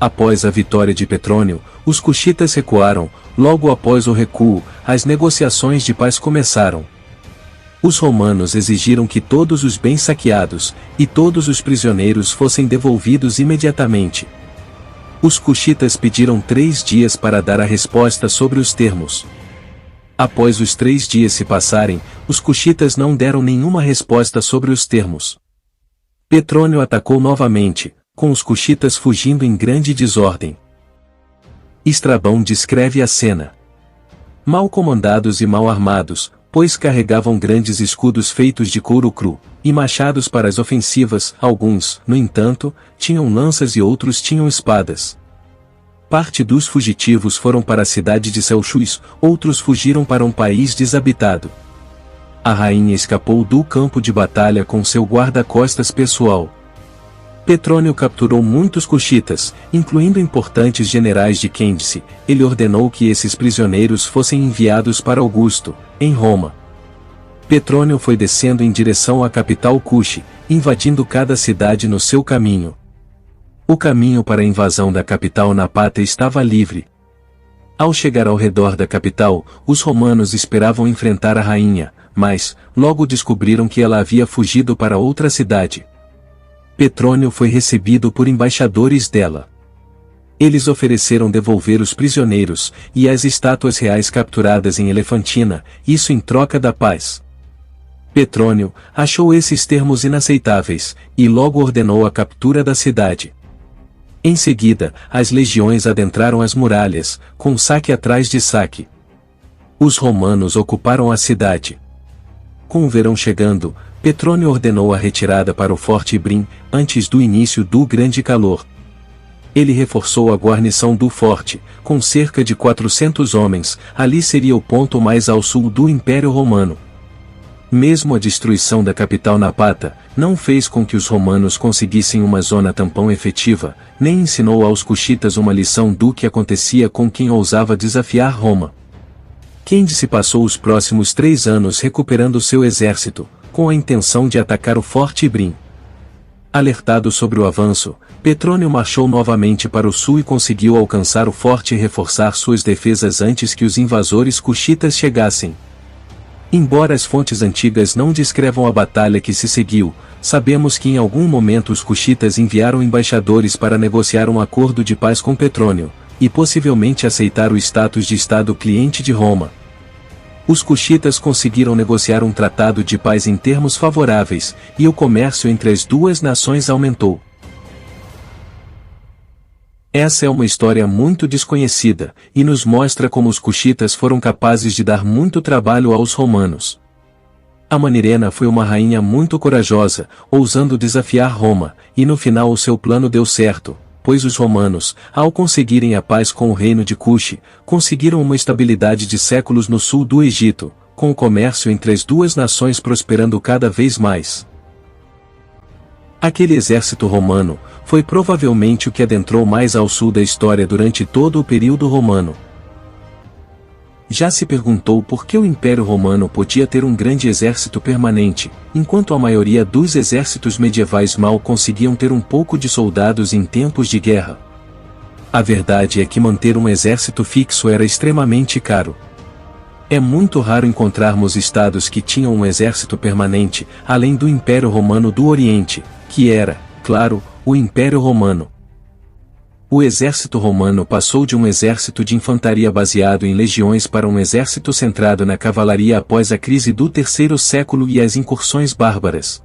S1: Após a vitória de Petrônio, os cuxitas recuaram. Logo após o recuo, as negociações de paz começaram. Os romanos exigiram que todos os bens saqueados e todos os prisioneiros fossem devolvidos imediatamente. Os cuxitas pediram 3 dias para dar a resposta sobre os termos. Após os 3 dias se passarem, os cuxitas não deram nenhuma resposta sobre os termos. Petrônio atacou novamente, com os cuxitas fugindo em grande desordem. Estrabão descreve a cena. Mal comandados e mal armados, pois carregavam grandes escudos feitos de couro cru, e machados para as ofensivas, alguns, no entanto, tinham lanças e outros tinham espadas. Parte dos fugitivos foram para a cidade de Selchus, outros fugiram para um país desabitado. A rainha escapou do campo de batalha com seu guarda-costas pessoal. Petrônio capturou muitos cuxitas, incluindo importantes generais de Quêndice. Ele ordenou que esses prisioneiros fossem enviados para Augusto, em Roma. Petrônio foi descendo em direção à capital Cuxi, invadindo cada cidade no seu caminho. O caminho para a invasão da capital Napata estava livre. Ao chegar ao redor da capital, os romanos esperavam enfrentar a rainha, mas, logo descobriram que ela havia fugido para outra cidade. Petrônio foi recebido por embaixadores dela. Eles ofereceram devolver os prisioneiros e as estátuas reais capturadas em Elefantina, isso em troca da paz. Petrônio achou esses termos inaceitáveis, e logo ordenou a captura da cidade. Em seguida, as legiões adentraram as muralhas, com saque atrás de saque. Os romanos ocuparam a cidade. Com o verão chegando, Petrônio ordenou a retirada para o Forte Ibrim, antes do início do grande calor. Ele reforçou a guarnição do forte, com cerca de 400 homens, ali seria o ponto mais ao sul do Império Romano. Mesmo a destruição da capital Napata, não fez com que os romanos conseguissem uma zona tampão efetiva, nem ensinou aos cuxitas uma lição do que acontecia com quem ousava desafiar Roma. Quêndice passou os próximos 3 anos recuperando seu exército, com a intenção de atacar o Forte Ibrim. Alertado sobre o avanço, Petrônio marchou novamente para o sul e conseguiu alcançar o forte e reforçar suas defesas antes que os invasores cuxitas chegassem. Embora as fontes antigas não descrevam a batalha que se seguiu, sabemos que em algum momento os cuxitas enviaram embaixadores para negociar um acordo de paz com Petrônio, e possivelmente aceitar o status de Estado cliente de Roma. Os cuxitas conseguiram negociar um tratado de paz em termos favoráveis, e o comércio entre as duas nações aumentou. Essa é uma história muito desconhecida, e nos mostra como os cuxitas foram capazes de dar muito trabalho aos romanos. A Manirena foi uma rainha muito corajosa, ousando desafiar Roma, e no final o seu plano deu certo, pois os romanos, ao conseguirem a paz com o reino de Cuxi, conseguiram uma estabilidade de séculos no sul do Egito, com o comércio entre as duas nações prosperando cada vez mais. Aquele exército romano foi provavelmente o que adentrou mais ao sul da história durante todo o período romano. Já se perguntou por que o Império Romano podia ter um grande exército permanente, enquanto a maioria dos exércitos medievais mal conseguiam ter um pouco de soldados em tempos de guerra? A verdade é que manter um exército fixo era extremamente caro. É muito raro encontrarmos estados que tinham um exército permanente, além do Império Romano do Oriente, que era, claro, o Império Romano. O exército romano passou de um exército de infantaria baseado em legiões para um exército centrado na cavalaria após a crise do terceiro século e as incursões bárbaras.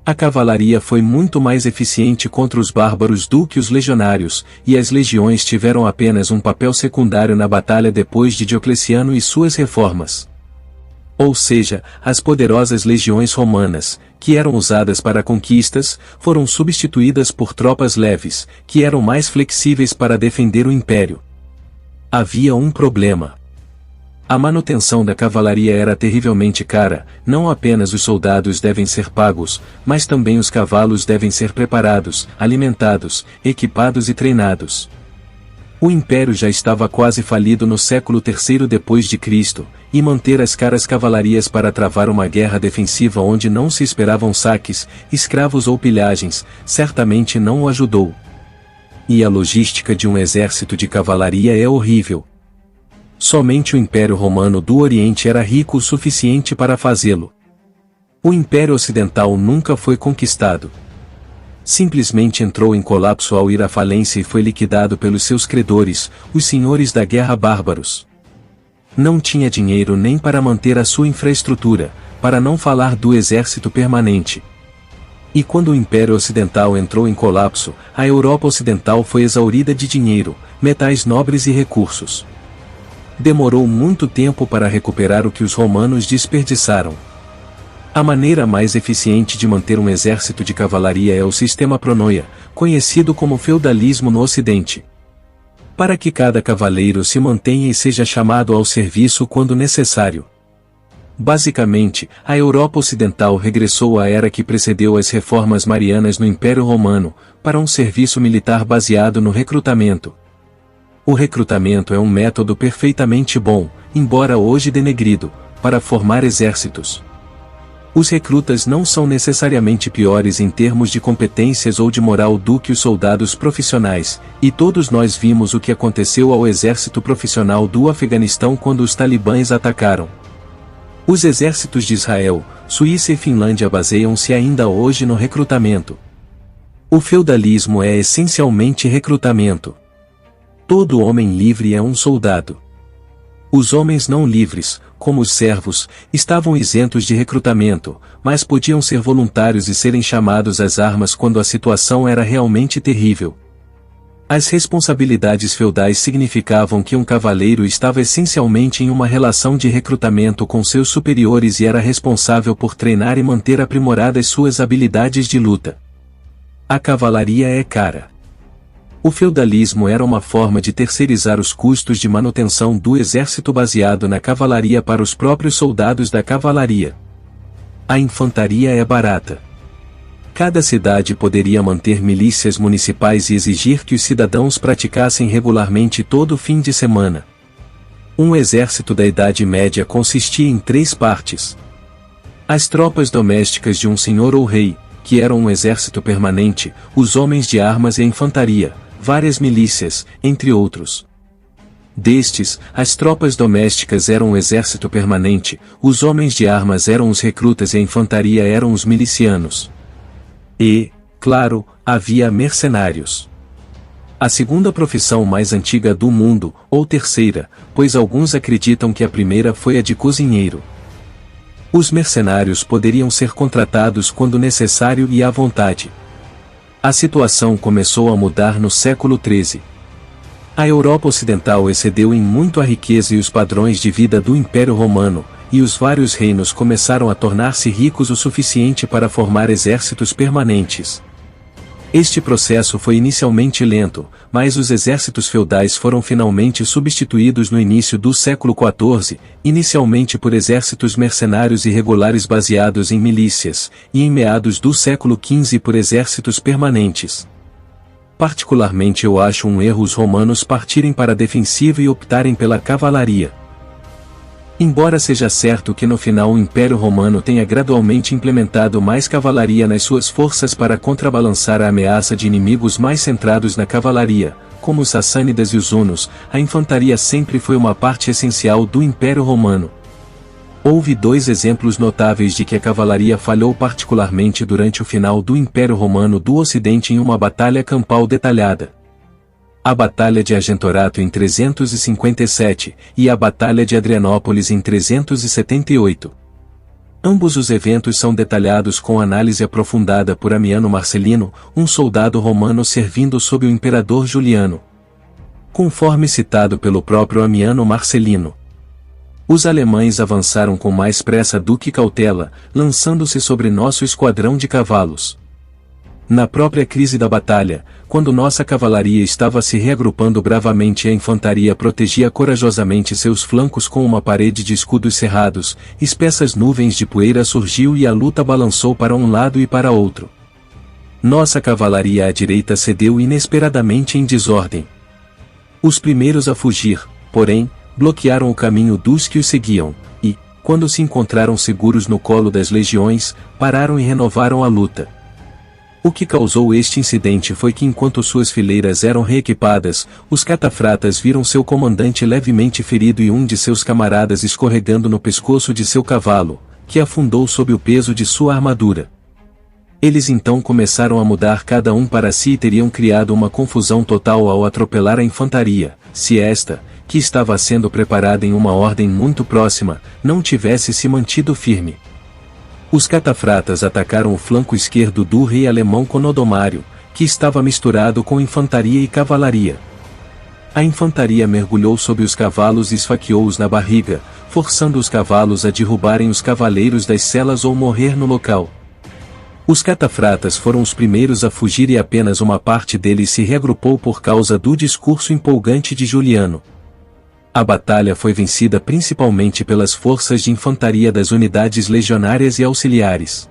S1: A cavalaria foi muito mais eficiente contra os bárbaros do que os legionários, e as legiões tiveram apenas um papel secundário na batalha depois de Diocleciano e suas reformas. Ou seja, as poderosas legiões romanas, que eram usadas para conquistas, foram substituídas por tropas leves, que eram mais flexíveis para defender o império. Havia um problema. A manutenção da cavalaria era terrivelmente cara, não apenas os soldados devem ser pagos, mas também os cavalos devem ser preparados, alimentados, equipados e treinados. O império já estava quase falido no século III depois de Cristo, e manter as caras cavalarias para travar uma guerra defensiva onde não se esperavam saques, escravos ou pilhagens, certamente não o ajudou. E a logística de um exército de cavalaria é horrível. Somente o Império Romano do Oriente era rico o suficiente para fazê-lo. O Império Ocidental nunca foi conquistado. Simplesmente entrou em colapso ao ir à falência e foi liquidado pelos seus credores, os senhores da guerra bárbaros. Não tinha dinheiro nem para manter a sua infraestrutura, para não falar do exército permanente. E quando o Império Ocidental entrou em colapso, a Europa Ocidental foi exaurida de dinheiro, metais nobres e recursos. Demorou muito tempo para recuperar o que os romanos desperdiçaram. A maneira mais eficiente de manter um exército de cavalaria é o sistema pronoia, conhecido como feudalismo no Ocidente. Para que cada cavaleiro se mantenha e seja chamado ao serviço quando necessário. Basicamente, a Europa Ocidental regressou à era que precedeu as reformas marianas no Império Romano, para um serviço militar baseado no recrutamento. O recrutamento é um método perfeitamente bom, embora hoje denegrido, para formar exércitos. Os recrutas não são necessariamente piores em termos de competências ou de moral do que os soldados profissionais, e todos nós vimos o que aconteceu ao exército profissional do Afeganistão quando os talibãs atacaram. Os exércitos de Israel, Suíça e Finlândia baseiam-se ainda hoje no recrutamento. O feudalismo é essencialmente recrutamento. Todo homem livre é um soldado. Os homens não livres, como os servos, estavam isentos de recrutamento, mas podiam ser voluntários e serem chamados às armas quando a situação era realmente terrível. As responsabilidades feudais significavam que um cavaleiro estava essencialmente em uma relação de recrutamento com seus superiores e era responsável por treinar e manter aprimoradas suas habilidades de luta. A cavalaria é cara. O feudalismo era uma forma de terceirizar os custos de manutenção do exército baseado na cavalaria para os próprios soldados da cavalaria. A infantaria é barata. Cada cidade poderia manter milícias municipais e exigir que os cidadãos praticassem regularmente todo fim de semana. Um exército da Idade Média consistia em 3 partes. As tropas domésticas de um senhor ou rei, que eram um exército permanente, os homens de armas e a infantaria, várias milícias, entre outros. Destes, as tropas domésticas eram um exército permanente, os homens de armas eram os recrutas e a infantaria eram os milicianos. E, claro, havia mercenários. A segunda profissão mais antiga do mundo, ou terceira, pois alguns acreditam que a primeira foi a de cozinheiro. Os mercenários poderiam ser contratados quando necessário e à vontade. A situação começou a mudar no século XIII. A Europa Ocidental excedeu em muito a riqueza e os padrões de vida do Império Romano, e os vários reinos começaram a tornar-se ricos o suficiente para formar exércitos permanentes. Este processo foi inicialmente lento, mas os exércitos feudais foram finalmente substituídos no início do século XIV, inicialmente por exércitos mercenários irregulares baseados em milícias, e em meados do século XV por exércitos permanentes. Particularmente eu acho um erro os romanos partirem para a defensiva e optarem pela cavalaria. Embora seja certo que no final o Império Romano tenha gradualmente implementado mais cavalaria nas suas forças para contrabalançar a ameaça de inimigos mais centrados na cavalaria, como os sassânidas e os hunos, a infantaria sempre foi uma parte essencial do Império Romano. Houve 2 exemplos notáveis de que a cavalaria falhou particularmente durante o final do Império Romano do Ocidente em uma batalha campal detalhada. A Batalha de Argentorato em 357, e a Batalha de Adrianópolis em 378. Ambos os eventos são detalhados com análise aprofundada por Amiano Marcelino, um soldado romano servindo sob o imperador Juliano. Conforme citado pelo próprio Amiano Marcelino, os alemães avançaram com mais pressa do que cautela, lançando-se sobre nosso esquadrão de cavalos. Na própria crise da batalha, quando nossa cavalaria estava se reagrupando bravamente e a infantaria protegia corajosamente seus flancos com uma parede de escudos cerrados, espessas nuvens de poeira surgiu e a luta balançou para um lado e para outro. Nossa cavalaria à direita cedeu inesperadamente em desordem. Os primeiros a fugir, porém, bloquearam o caminho dos que os seguiam, e, quando se encontraram seguros no colo das legiões, pararam e renovaram a luta. O que causou este incidente foi que enquanto suas fileiras eram reequipadas, os catafratas viram seu comandante levemente ferido e um de seus camaradas escorregando no pescoço de seu cavalo, que afundou sob o peso de sua armadura. Eles então começaram a mudar cada um para si e teriam criado uma confusão total ao atropelar a infantaria, se esta, que estava sendo preparada em uma ordem muito próxima, não tivesse se mantido firme. Os catafratas atacaram o flanco esquerdo do rei alemão Conodomário, que estava misturado com infantaria e cavalaria. A infantaria mergulhou sob os cavalos e esfaqueou-os na barriga, forçando os cavalos a derrubarem os cavaleiros das celas ou morrer no local. Os catafratas foram os primeiros a fugir e apenas uma parte deles se reagrupou por causa do discurso empolgante de Juliano. A batalha foi vencida principalmente pelas forças de infantaria das unidades legionárias e auxiliares.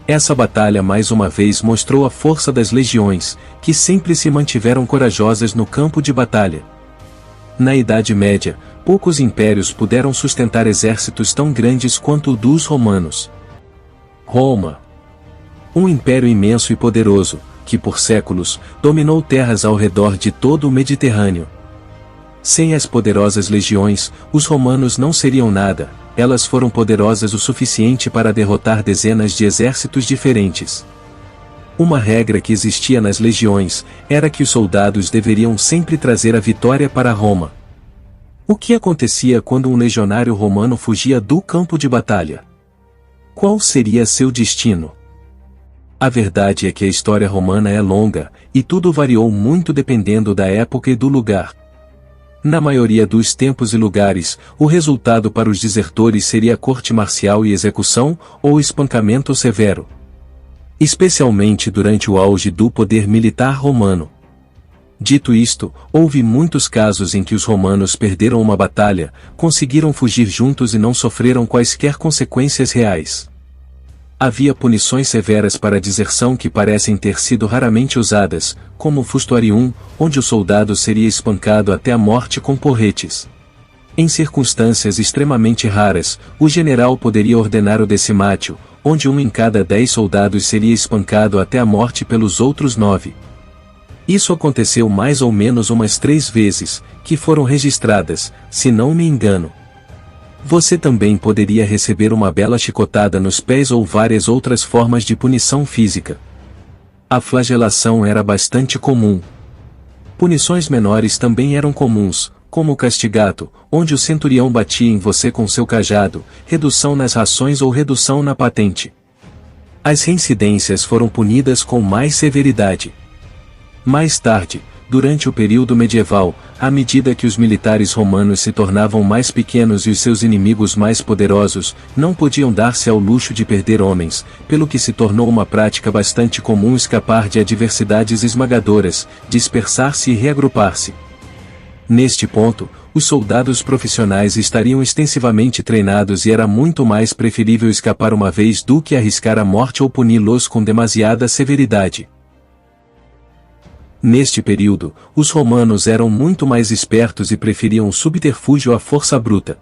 S1: Essa batalha mais uma vez mostrou a força das legiões, que sempre se mantiveram corajosas no campo de batalha. Na Idade Média, poucos impérios puderam sustentar exércitos tão grandes quanto o dos romanos. Roma. Um império imenso e poderoso, que por séculos, dominou terras ao redor de todo o Mediterrâneo. Sem as poderosas legiões, os romanos não seriam nada, elas foram poderosas o suficiente para derrotar dezenas de exércitos diferentes. Uma regra que existia nas legiões, era que os soldados deveriam sempre trazer a vitória para Roma. O que acontecia quando um legionário romano fugia do campo de batalha? Qual seria seu destino? A verdade é que a história romana é longa, e tudo variou muito dependendo da época e do lugar. Na maioria dos tempos e lugares, o resultado para os desertores seria corte marcial e execução, ou espancamento severo. Especialmente durante o auge do poder militar romano. Dito isto, houve muitos casos em que os romanos perderam uma batalha, conseguiram fugir juntos e não sofreram quaisquer consequências reais. Havia punições severas para a deserção que parecem ter sido raramente usadas, como o fustuarium, onde o soldado seria espancado até a morte com porretes. Em circunstâncias extremamente raras, o general poderia ordenar o decimatio, onde 1 em cada 10 soldados seria espancado até a morte pelos outros 9. Isso aconteceu mais ou menos umas 3 vezes, que foram registradas, se não me engano. Você também poderia receber uma bela chicotada nos pés ou várias outras formas de punição física. A flagelação era bastante comum. Punições menores também eram comuns, como o castigato, onde o centurião batia em você com seu cajado, redução nas rações ou redução na patente. As reincidências foram punidas com mais severidade. Mais tarde, durante o período medieval, à medida que os militares romanos se tornavam mais pequenos e os seus inimigos mais poderosos, não podiam dar-se ao luxo de perder homens, pelo que se tornou uma prática bastante comum escapar de adversidades esmagadoras, dispersar-se e reagrupar-se. Neste ponto, os soldados profissionais estariam extensivamente treinados e era muito mais preferível escapar uma vez do que arriscar a morte ou puni-los com demasiada severidade. Neste período, os romanos eram muito mais espertos e preferiam o subterfúgio à força bruta.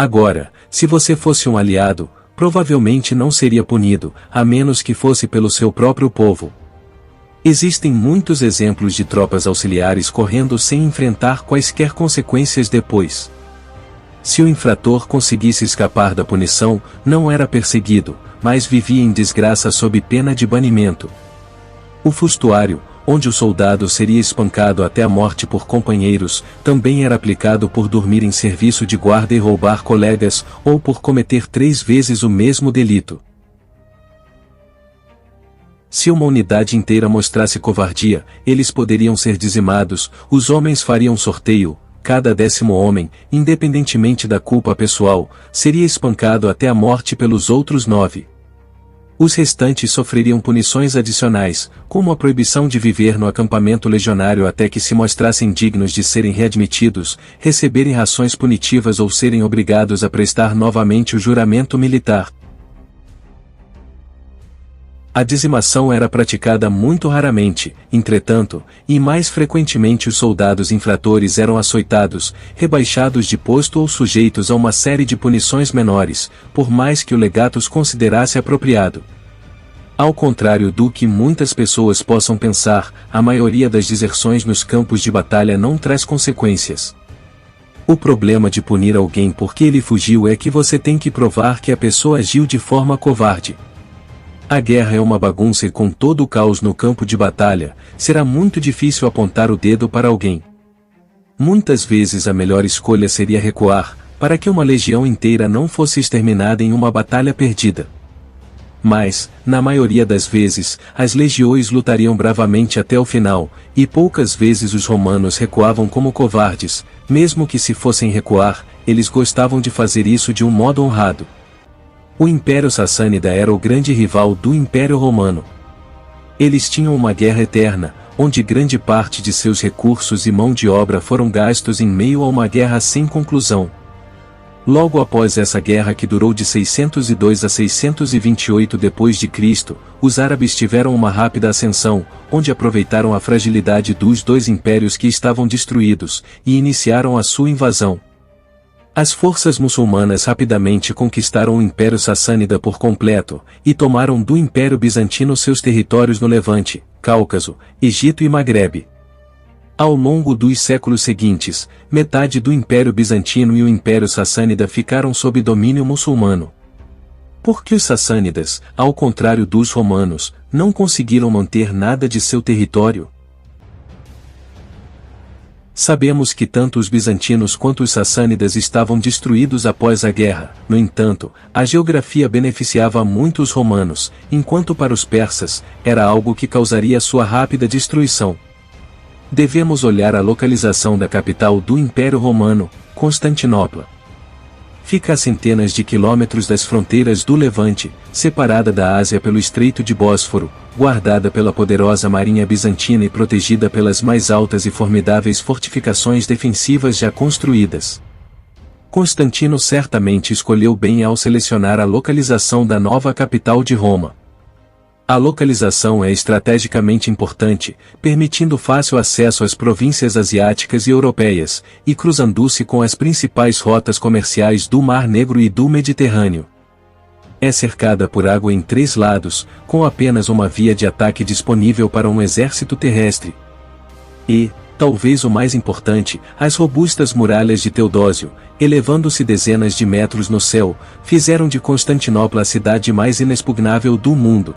S1: Agora, se você fosse um aliado, provavelmente não seria punido, a menos que fosse pelo seu próprio povo. Existem muitos exemplos de tropas auxiliares correndo sem enfrentar quaisquer consequências depois. Se o infrator conseguisse escapar da punição, não era perseguido, mas vivia em desgraça sob pena de banimento. O fustuário, onde o soldado seria espancado até a morte por companheiros, também era aplicado por dormir em serviço de guarda e roubar colegas, ou por cometer 3 vezes o mesmo delito. Se uma unidade inteira mostrasse covardia, eles poderiam ser dizimados, os homens fariam sorteio, cada 10º homem, independentemente da culpa pessoal, seria espancado até a morte pelos outros 9. Os restantes sofreriam punições adicionais, como a proibição de viver no acampamento legionário até que se mostrassem dignos de serem readmitidos, receberem rações punitivas ou serem obrigados a prestar novamente o juramento militar. A dizimação era praticada muito raramente, entretanto, e mais frequentemente os soldados infratores eram açoitados, rebaixados de posto ou sujeitos a uma série de punições menores, por mais que o legado os considerasse apropriado. Ao contrário do que muitas pessoas possam pensar, a maioria das deserções nos campos de batalha não traz consequências. O problema de punir alguém porque ele fugiu é que você tem que provar que a pessoa agiu de forma covarde. A guerra é uma bagunça e com todo o caos no campo de batalha, será muito difícil apontar o dedo para alguém. Muitas vezes a melhor escolha seria recuar, para que uma legião inteira não fosse exterminada em uma batalha perdida. Mas, na maioria das vezes, as legiões lutariam bravamente até o final, e poucas vezes os romanos recuavam como covardes, mesmo que se fossem recuar, eles gostavam de fazer isso de um modo honrado. O Império Sassânida era o grande rival do Império Romano. Eles tinham uma guerra eterna, onde grande parte de seus recursos e mão de obra foram gastos em meio a uma guerra sem conclusão. Logo após essa guerra que durou de 602 a 628 d.C., os árabes tiveram uma rápida ascensão, onde aproveitaram a fragilidade dos 2 impérios que estavam destruídos, e iniciaram a sua invasão. As forças muçulmanas rapidamente conquistaram o Império Sassânida por completo, e tomaram do Império Bizantino seus territórios no Levante, Cáucaso, Egito e Magrebe. Ao longo dos séculos seguintes, metade do Império Bizantino e o Império Sassânida ficaram sob domínio muçulmano. Porque os sassânidas, ao contrário dos romanos, não conseguiram manter nada de seu território? Sabemos que tanto os bizantinos quanto os sassânidas estavam destruídos após a guerra, no entanto, a geografia beneficiava muito os romanos, enquanto para os persas, era algo que causaria sua rápida destruição. Devemos olhar a localização da capital do Império Romano, Constantinopla. Fica a centenas de quilômetros das fronteiras do Levante, separada da Ásia pelo Estreito de Bósforo, guardada pela poderosa marinha bizantina e protegida pelas mais altas e formidáveis fortificações defensivas já construídas. Constantino certamente escolheu bem ao selecionar a localização da nova capital de Roma. A localização é estrategicamente importante, permitindo fácil acesso às províncias asiáticas e europeias, e cruzando-se com as principais rotas comerciais do Mar Negro e do Mediterrâneo. É cercada por água em 3 lados, com apenas uma via de ataque disponível para um exército terrestre. E, talvez o mais importante, as robustas muralhas de Teodósio, elevando-se dezenas de metros no céu, fizeram de Constantinopla a cidade mais inexpugnável do mundo.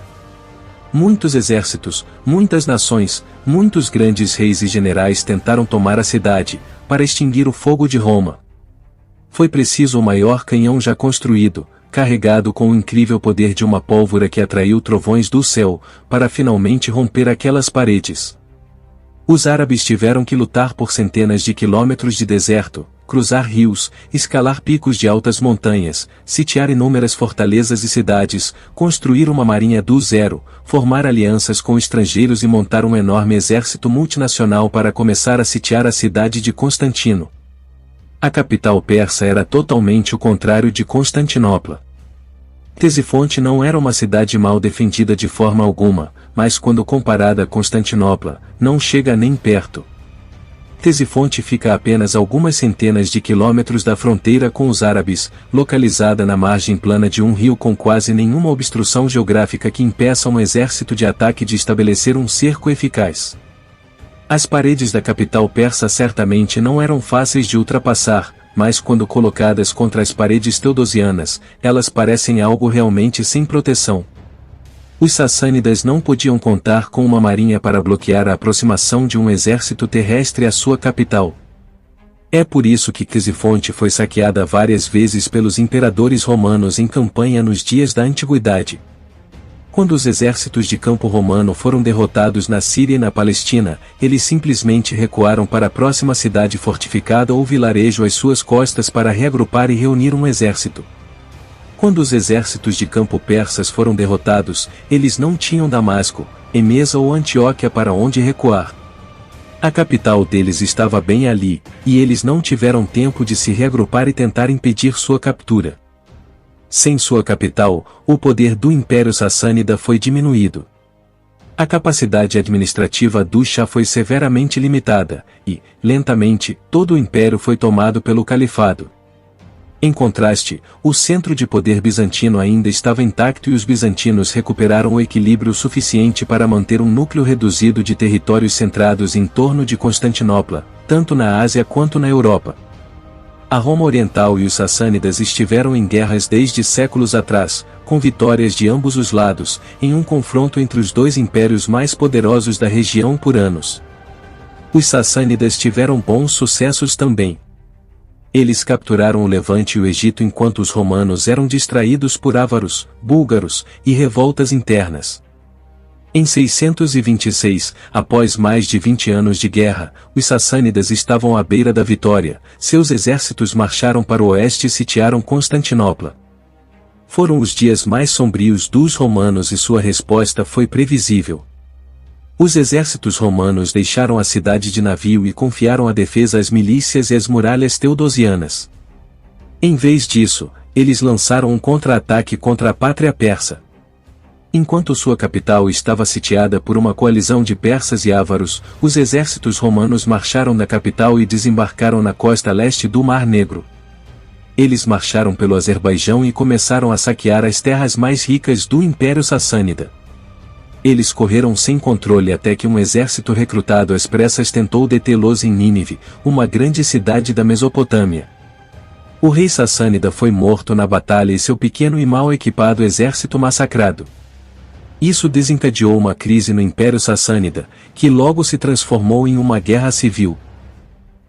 S1: Muitos exércitos, muitas nações, muitos grandes reis e generais tentaram tomar a cidade, para extinguir o fogo de Roma. Foi preciso o maior canhão já construído, carregado com o incrível poder de uma pólvora que atraiu trovões do céu, para finalmente romper aquelas paredes. Os árabes tiveram que lutar por centenas de quilômetros de deserto, cruzar rios, escalar picos de altas montanhas, sitiar inúmeras fortalezas e cidades, construir uma marinha do zero, formar alianças com estrangeiros e montar um enorme exército multinacional para começar a sitiar a cidade de Constantino. A capital persa era totalmente o contrário de Constantinopla. Ctesifonte não era uma cidade mal defendida de forma alguma, mas quando comparada a Constantinopla, não chega nem perto. Ctesifonte fica a apenas algumas centenas de quilômetros da fronteira com os árabes, localizada na margem plana de um rio com quase nenhuma obstrução geográfica que impeça um exército de ataque de estabelecer um cerco eficaz. As paredes da capital persa certamente não eram fáceis de ultrapassar, mas quando colocadas contra as paredes teodosianas, elas parecem algo realmente sem proteção. Os sassânidas não podiam contar com uma marinha para bloquear a aproximação de um exército terrestre à sua capital. É por isso que Ctesifonte foi saqueada várias vezes pelos imperadores romanos em campanha nos dias da antiguidade. Quando os exércitos de campo romano foram derrotados na Síria e na Palestina, eles simplesmente recuaram para a próxima cidade fortificada ou vilarejo às suas costas para reagrupar e reunir um exército. Quando os exércitos de campo persas foram derrotados, eles não tinham Damasco, Emesa ou Antioquia para onde recuar. A capital deles estava bem ali, e eles não tiveram tempo de se reagrupar e tentar impedir sua captura. Sem sua capital, o poder do Império Sassânida foi diminuído. A capacidade administrativa do Shah foi severamente limitada, e, lentamente, todo o império foi tomado pelo califado. Em contraste, o centro de poder bizantino ainda estava intacto e os bizantinos recuperaram o equilíbrio suficiente para manter um núcleo reduzido de territórios centrados em torno de Constantinopla, tanto na Ásia quanto na Europa. A Roma Oriental e os sassânidas estiveram em guerras desde séculos atrás, com vitórias de ambos os lados, em um confronto entre os dois impérios mais poderosos da região por anos. Os sassânidas tiveram bons sucessos também. Eles capturaram o Levante e o Egito enquanto os romanos eram distraídos por ávaros, búlgaros e revoltas internas. Em 626, após mais de 20 anos de guerra, os sassânidas estavam à beira da vitória, seus exércitos marcharam para o oeste e sitiaram Constantinopla. Foram os dias mais sombrios dos romanos e sua resposta foi previsível. Os exércitos romanos deixaram a cidade de navio e confiaram a defesa às milícias e às muralhas teodosianas. Em vez disso, eles lançaram um contra-ataque contra a pátria persa. Enquanto sua capital estava sitiada por uma coalizão de persas e ávaros, os exércitos romanos marcharam da capital e desembarcaram na costa leste do Mar Negro. Eles marcharam pelo Azerbaijão e começaram a saquear as terras mais ricas do Império Sassânida. Eles correram sem controle até que um exército recrutado às pressas tentou detê-los em Nínive, uma grande cidade da Mesopotâmia. O rei sassânida foi morto na batalha e seu pequeno e mal equipado exército massacrado. Isso desencadeou uma crise no Império Sassânida, que logo se transformou em uma guerra civil.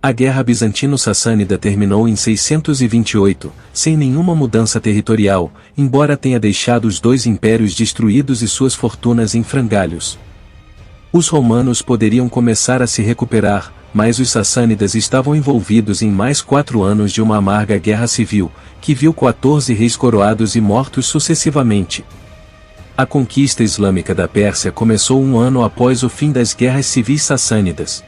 S1: A Guerra Bizantino-Sassânida terminou em 628, sem nenhuma mudança territorial, embora tenha deixado os dois impérios destruídos e suas fortunas em frangalhos. Os romanos poderiam começar a se recuperar, mas os sassânidas estavam envolvidos em mais 4 anos de uma amarga guerra civil, que viu 14 reis coroados e mortos sucessivamente. A conquista islâmica da Pérsia começou 1 ano após o fim das guerras civis sassânidas.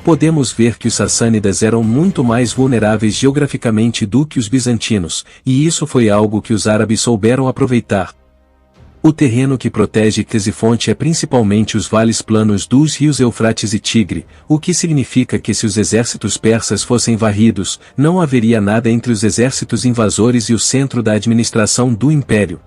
S1: Podemos ver que os sassânidas eram muito mais vulneráveis geograficamente do que os bizantinos, e isso foi algo que os árabes souberam aproveitar. O terreno que protege Ctesifonte é principalmente os vales planos dos rios Eufrates e Tigre, o que significa que se os exércitos persas fossem varridos, não haveria nada entre os exércitos invasores e o centro da administração do império.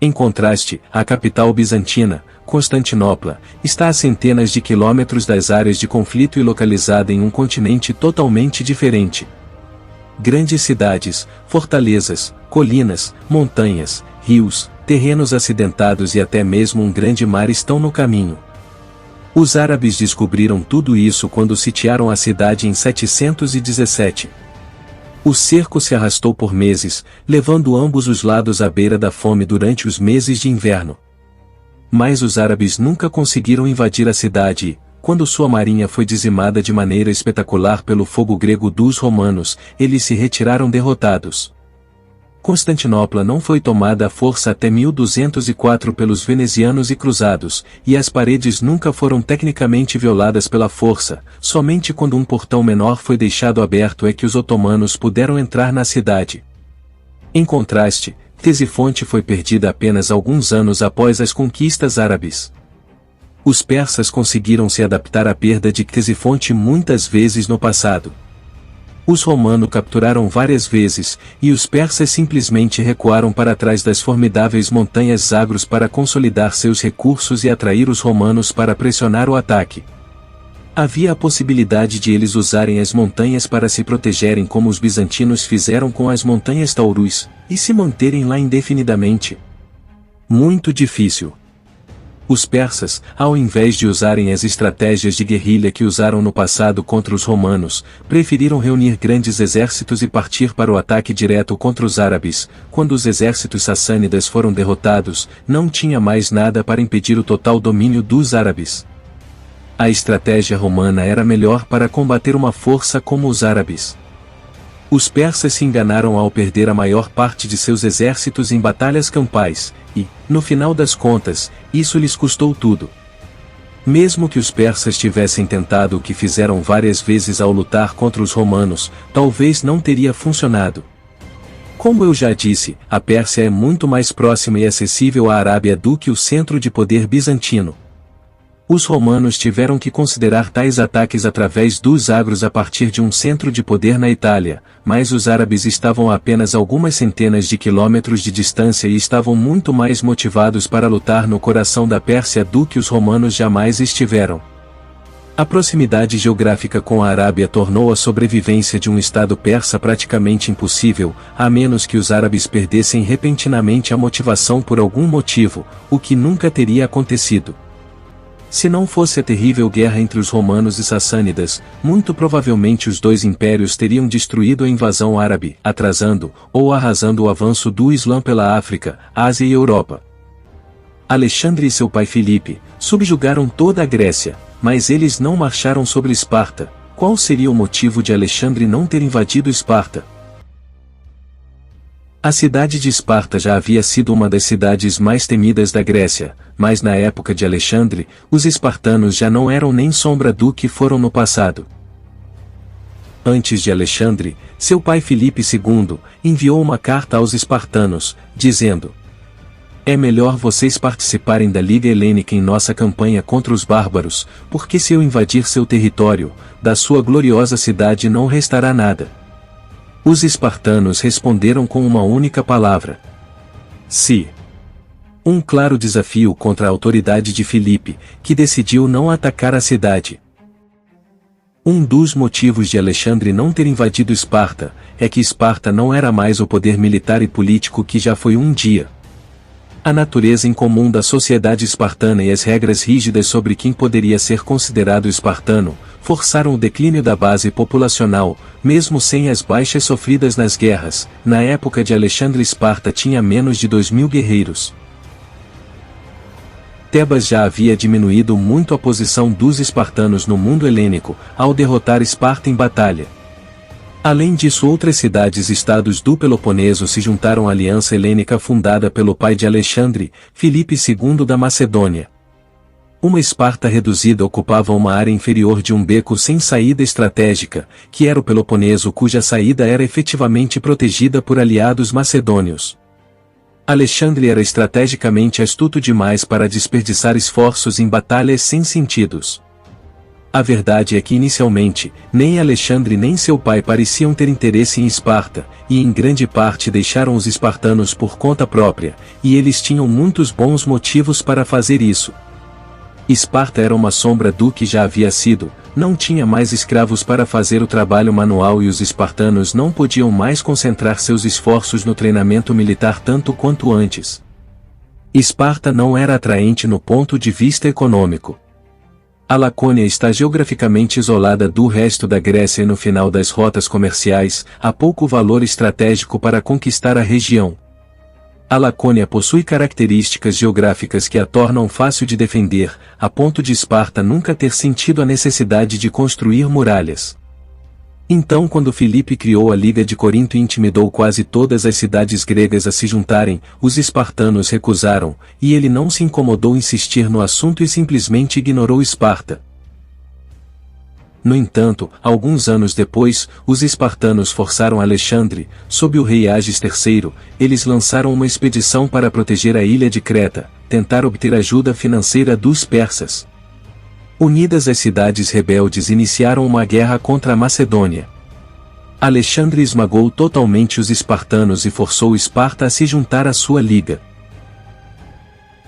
S1: Em contraste, a capital bizantina, Constantinopla, está a centenas de quilômetros das áreas de conflito e localizada em um continente totalmente diferente. Grandes cidades, fortalezas, colinas, montanhas, rios, terrenos acidentados e até mesmo um grande mar estão no caminho. Os árabes descobriram tudo isso quando sitiaram a cidade em 717. O cerco se arrastou por meses, levando ambos os lados à beira da fome durante os meses de inverno. Mas os árabes nunca conseguiram invadir a cidade e, quando sua marinha foi dizimada de maneira espetacular pelo fogo grego dos romanos, eles se retiraram derrotados. Constantinopla não foi tomada à força até 1204 pelos venezianos e cruzados, e as paredes nunca foram tecnicamente violadas pela força, somente quando um portão menor foi deixado aberto é que os otomanos puderam entrar na cidade. Em contraste, Ctesifonte foi perdida apenas alguns anos após as conquistas árabes. Os persas conseguiram se adaptar à perda de Ctesifonte muitas vezes no passado. Os romanos capturaram várias vezes, e os persas simplesmente recuaram para trás das formidáveis montanhas Zagros para consolidar seus recursos e atrair os romanos para pressionar o ataque. Havia a possibilidade de eles usarem as montanhas para se protegerem como os bizantinos fizeram com as montanhas Taurus, e se manterem lá indefinidamente. Muito difícil. Os persas, ao invés de usarem as estratégias de guerrilha que usaram no passado contra os romanos, preferiram reunir grandes exércitos e partir para o ataque direto contra os árabes. Quando os exércitos sassânidas foram derrotados, não tinha mais nada para impedir o total domínio dos árabes. A estratégia romana era melhor para combater uma força como os árabes. Os persas se enganaram ao perder a maior parte de seus exércitos em batalhas campais, e, no final das contas, isso lhes custou tudo. Mesmo que os persas tivessem tentado o que fizeram várias vezes ao lutar contra os romanos, talvez não teria funcionado. Como eu já disse, a Pérsia é muito mais próxima e acessível à Arábia do que o centro de poder bizantino. Os romanos tiveram que considerar tais ataques através dos Zagros a partir de um centro de poder na Itália, mas os árabes estavam a apenas algumas centenas de quilômetros de distância e estavam muito mais motivados para lutar no coração da Pérsia do que os romanos jamais estiveram. A proximidade geográfica com a Arábia tornou a sobrevivência de um estado persa praticamente impossível, a menos que os árabes perdessem repentinamente a motivação por algum motivo, o que nunca teria acontecido. Se não fosse a terrível guerra entre os romanos e sassânidas, muito provavelmente os dois impérios teriam destruído a invasão árabe, atrasando ou arrasando o avanço do Islã pela África, Ásia e Europa. Alexandre e seu pai Filipe subjugaram toda a Grécia, mas eles não marcharam sobre Esparta. Qual seria o motivo de Alexandre não ter invadido Esparta? A cidade de Esparta já havia sido uma das cidades mais temidas da Grécia, mas na época de Alexandre, os espartanos já não eram nem sombra do que foram no passado. Antes de Alexandre, seu pai Filipe II enviou uma carta aos espartanos, dizendo: "É melhor vocês participarem da Liga Helênica em nossa campanha contra os bárbaros, porque se eu invadir seu território, da sua gloriosa cidade não restará nada." Os espartanos responderam com uma única palavra: "Sim." Um claro desafio contra a autoridade de Filipe, que decidiu não atacar a cidade. Um dos motivos de Alexandre não ter invadido Esparta, é que Esparta não era mais o poder militar e político que já foi um dia. A natureza incomum da sociedade espartana e as regras rígidas sobre quem poderia ser considerado espartano, forçaram o declínio da base populacional, mesmo sem as baixas sofridas nas guerras. Na época de Alexandre, Esparta tinha menos de 2.000 guerreiros. Tebas já havia diminuído muito a posição dos espartanos no mundo helênico, ao derrotar Esparta em batalha. Além disso, outras cidades-estados do Peloponeso se juntaram à aliança helênica fundada pelo pai de Alexandre, Filipe II da Macedônia. Uma Esparta reduzida ocupava uma área inferior de um beco sem saída estratégica, que era o Peloponeso, cuja saída era efetivamente protegida por aliados macedônios. Alexandre era estrategicamente astuto demais para desperdiçar esforços em batalhas sem sentidos. A verdade é que inicialmente, nem Alexandre nem seu pai pareciam ter interesse em Esparta, e em grande parte deixaram os espartanos por conta própria, e eles tinham muitos bons motivos para fazer isso. Esparta era uma sombra do que já havia sido, não tinha mais escravos para fazer o trabalho manual e os espartanos não podiam mais concentrar seus esforços no treinamento militar tanto quanto antes. Esparta não era atraente no ponto de vista econômico. A Lacônia está geograficamente isolada do resto da Grécia e no final das rotas comerciais, há pouco valor estratégico para conquistar a região. A Lacônia possui características geográficas que a tornam fácil de defender, a ponto de Esparta nunca ter sentido a necessidade de construir muralhas. Então, quando Filipe criou a Liga de Corinto e intimidou quase todas as cidades gregas a se juntarem, os espartanos recusaram, e ele não se incomodou em insistir no assunto e simplesmente ignorou Esparta. No entanto, alguns anos depois, os espartanos forçaram Alexandre, sob o rei Ágis III, eles lançaram uma expedição para proteger a ilha de Creta, tentar obter ajuda financeira dos persas. Unidas as cidades rebeldes iniciaram uma guerra contra a Macedônia. Alexandre esmagou totalmente os espartanos e forçou Esparta a se juntar à sua liga.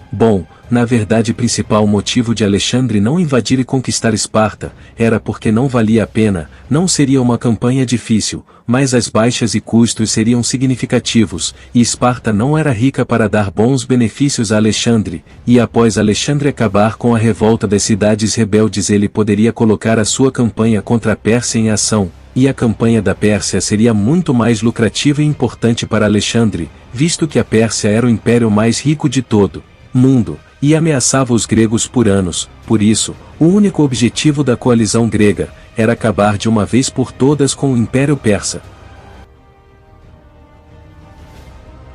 S1: Bom, na verdade o principal motivo de Alexandre não invadir e conquistar Esparta, era porque não valia a pena, não seria uma campanha difícil, mas as baixas e custos seriam significativos, e Esparta não era rica para dar bons benefícios a Alexandre, e após Alexandre acabar com a revolta das cidades rebeldes ele poderia colocar a sua campanha contra a Pérsia em ação, e a campanha da Pérsia seria muito mais lucrativa e importante para Alexandre, visto que a Pérsia era o império mais rico de todo o mundo, e ameaçava os gregos por anos. Por isso, o único objetivo da coalizão grega era acabar de uma vez por todas com o Império Persa.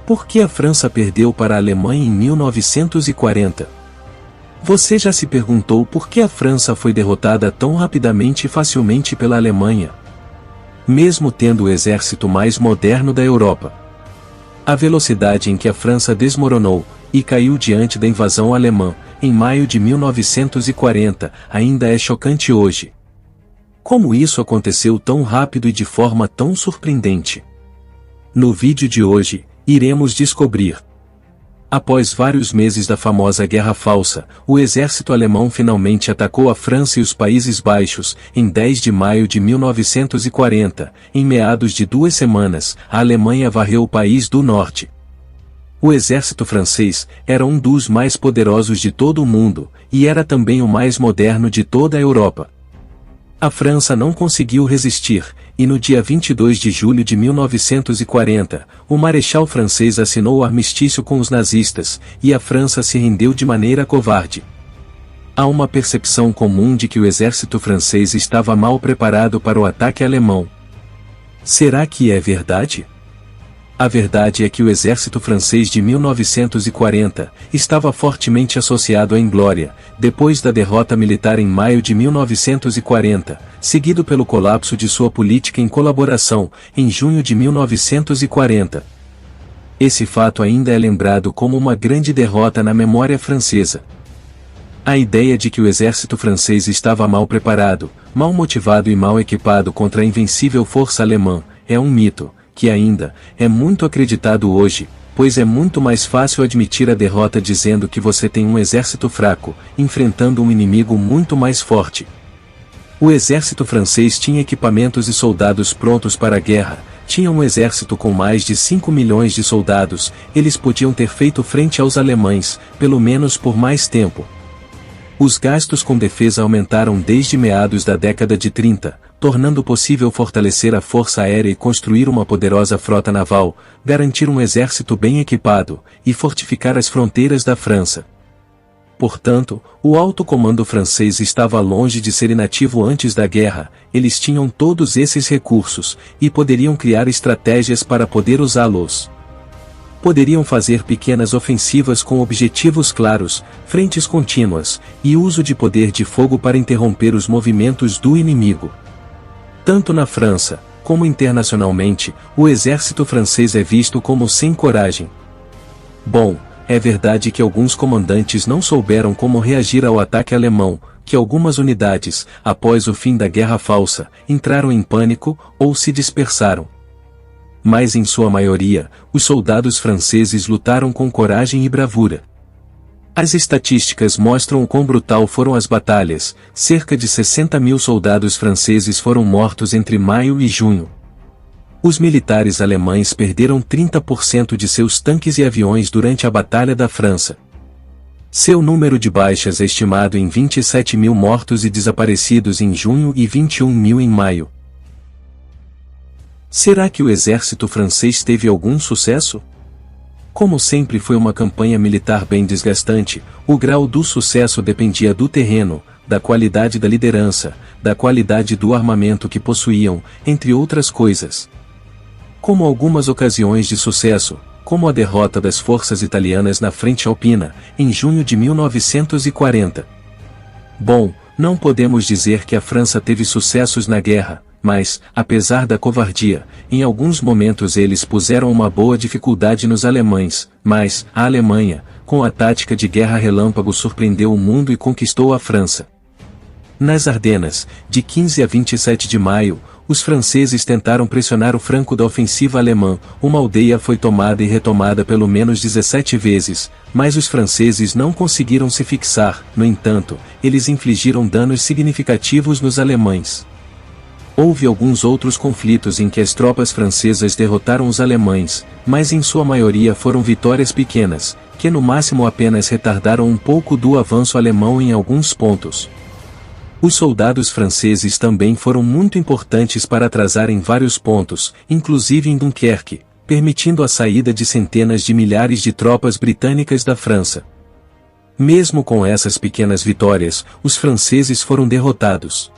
S1: Por que a França perdeu para a Alemanha em 1940? Você já se perguntou por que a França foi derrotada tão rapidamente e facilmente pela Alemanha? Mesmo tendo o exército mais moderno da Europa. A velocidade em que a França desmoronou e caiu diante da invasão alemã, em maio de 1940, ainda é chocante hoje. Como isso aconteceu tão rápido e de forma tão surpreendente? No vídeo de hoje, iremos descobrir. Após vários meses da famosa Guerra Falsa, o exército alemão finalmente atacou a França e os Países Baixos, em 10 de maio de 1940, em meados de 2 semanas, a Alemanha varreu o país do norte. O exército francês era um dos mais poderosos de todo o mundo, e era também o mais moderno de toda a Europa. A França não conseguiu resistir, e no dia 22 de julho de 1940, o marechal francês assinou o armistício com os nazistas, e a França se rendeu de maneira covarde. Há uma percepção comum de que o exército francês estava mal preparado para o ataque alemão. Será que é verdade? A verdade é que o exército francês de 1940 estava fortemente associado à inglória, depois da derrota militar em maio de 1940, seguido pelo colapso de sua política em colaboração, em junho de 1940. Esse fato ainda é lembrado como uma grande derrota na memória francesa. A ideia de que o exército francês estava mal preparado, mal motivado e mal equipado contra a invencível força alemã, é um mito, que ainda é muito acreditado hoje, pois é muito mais fácil admitir a derrota dizendo que você tem um exército fraco, enfrentando um inimigo muito mais forte. O exército francês tinha equipamentos e soldados prontos para a guerra, tinha um exército com mais de 5 milhões de soldados, eles podiam ter feito frente aos alemães, pelo menos por mais tempo. Os gastos com defesa aumentaram desde meados da década de 30, tornando possível fortalecer a força aérea e construir uma poderosa frota naval, garantir um exército bem equipado, e fortificar as fronteiras da França. Portanto, o alto comando francês estava longe de ser inativo antes da guerra, eles tinham todos esses recursos, e poderiam criar estratégias para poder usá-los. Poderiam fazer pequenas ofensivas com objetivos claros, frentes contínuas, e uso de poder de fogo para interromper os movimentos do inimigo. Tanto na França, como internacionalmente, o exército francês é visto como sem coragem. Bom, é verdade que alguns comandantes não souberam como reagir ao ataque alemão, que algumas unidades, após o fim da Guerra Falsa, entraram em pânico ou se dispersaram. Mas em sua maioria, os soldados franceses lutaram com coragem e bravura. As estatísticas mostram o quão brutal foram as batalhas, cerca de 60 mil soldados franceses foram mortos entre maio e junho. Os militares alemães perderam 30% de seus tanques e aviões durante a Batalha da França. Seu número de baixas é estimado em 27 mil mortos e desaparecidos em junho e 21 mil em maio. Será que o exército francês teve algum sucesso? Como sempre foi uma campanha militar bem desgastante, o grau do sucesso dependia do terreno, da qualidade da liderança, da qualidade do armamento que possuíam, entre outras coisas. Como algumas ocasiões de sucesso, como a derrota das forças italianas na Frente Alpina, em junho de 1940. Bom, não podemos dizer que a França teve sucessos na guerra, mas, apesar da covardia, em alguns momentos eles puseram uma boa dificuldade nos alemães, mas, a Alemanha, com a tática de guerra relâmpago surpreendeu o mundo e conquistou a França. Nas Ardenas, de 15 a 27 de maio, os franceses tentaram pressionar o flanco da ofensiva alemã. Uma aldeia foi tomada e retomada pelo menos 17 vezes, mas os franceses não conseguiram se fixar. No entanto, eles infligiram danos significativos nos alemães. Houve alguns outros conflitos em que as tropas francesas derrotaram os alemães, mas em sua maioria foram vitórias pequenas, que no máximo apenas retardaram um pouco do avanço alemão em alguns pontos. Os soldados franceses também foram muito importantes para atrasar em vários pontos, inclusive em Dunkerque, permitindo a saída de centenas de milhares de tropas britânicas da França. Mesmo com essas pequenas vitórias, os franceses foram derrotados.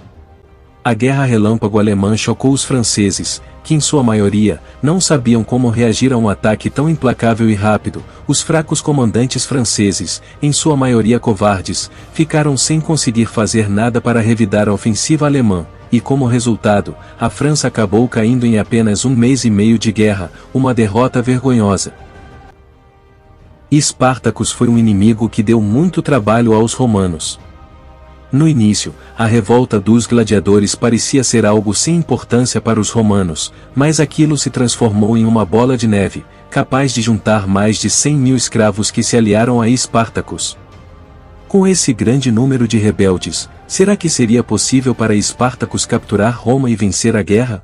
S1: A Guerra Relâmpago Alemã chocou os franceses, que em sua maioria, não sabiam como reagir a um ataque tão implacável e rápido. Os fracos comandantes franceses, em sua maioria covardes, ficaram sem conseguir fazer nada para revidar a ofensiva alemã, e como resultado, a França acabou caindo em apenas 1 mês e meio de guerra, uma derrota vergonhosa. Espartacus foi um inimigo que deu muito trabalho aos romanos. No início, a revolta dos gladiadores parecia ser algo sem importância para os romanos, mas aquilo se transformou em uma bola de neve, capaz de juntar mais de 100.000 escravos que se aliaram a Espartacus. Com esse grande número de rebeldes, será que seria possível para Espartacus capturar Roma e vencer a guerra?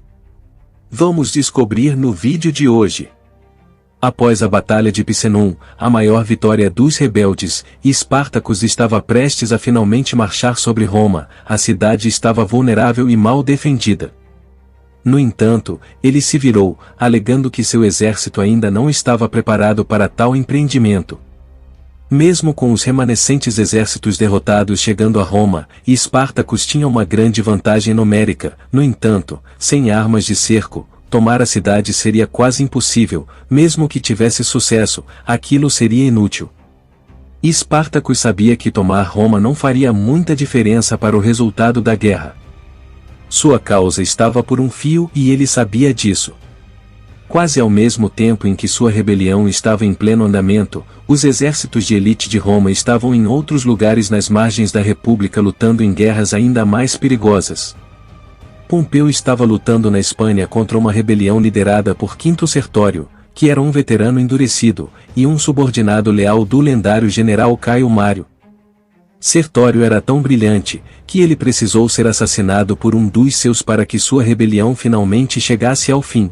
S1: Vamos descobrir no vídeo de hoje. Após a Batalha de Picenum, a maior vitória dos rebeldes, Espartacus estava prestes a finalmente marchar sobre Roma. A cidade estava vulnerável e mal defendida. No entanto, ele se virou, alegando que seu exército ainda não estava preparado para tal empreendimento. Mesmo com os remanescentes exércitos derrotados chegando a Roma, Espartacus tinha uma grande vantagem numérica. No entanto, sem armas de cerco, tomar a cidade seria quase impossível. Mesmo que tivesse sucesso, aquilo seria inútil. Espartacus sabia que tomar Roma não faria muita diferença para o resultado da guerra. Sua causa estava por um fio e ele sabia disso. Quase ao mesmo tempo em que sua rebelião estava em pleno andamento, os exércitos de elite de Roma estavam em outros lugares nas margens da República lutando em guerras ainda mais perigosas. Pompeu estava lutando na Espanha contra uma rebelião liderada por Quinto Sertório, que era um veterano endurecido, e um subordinado leal do lendário general Caio Mário. Sertório era tão brilhante, que ele precisou ser assassinado por um dos seus para que sua rebelião finalmente chegasse ao fim.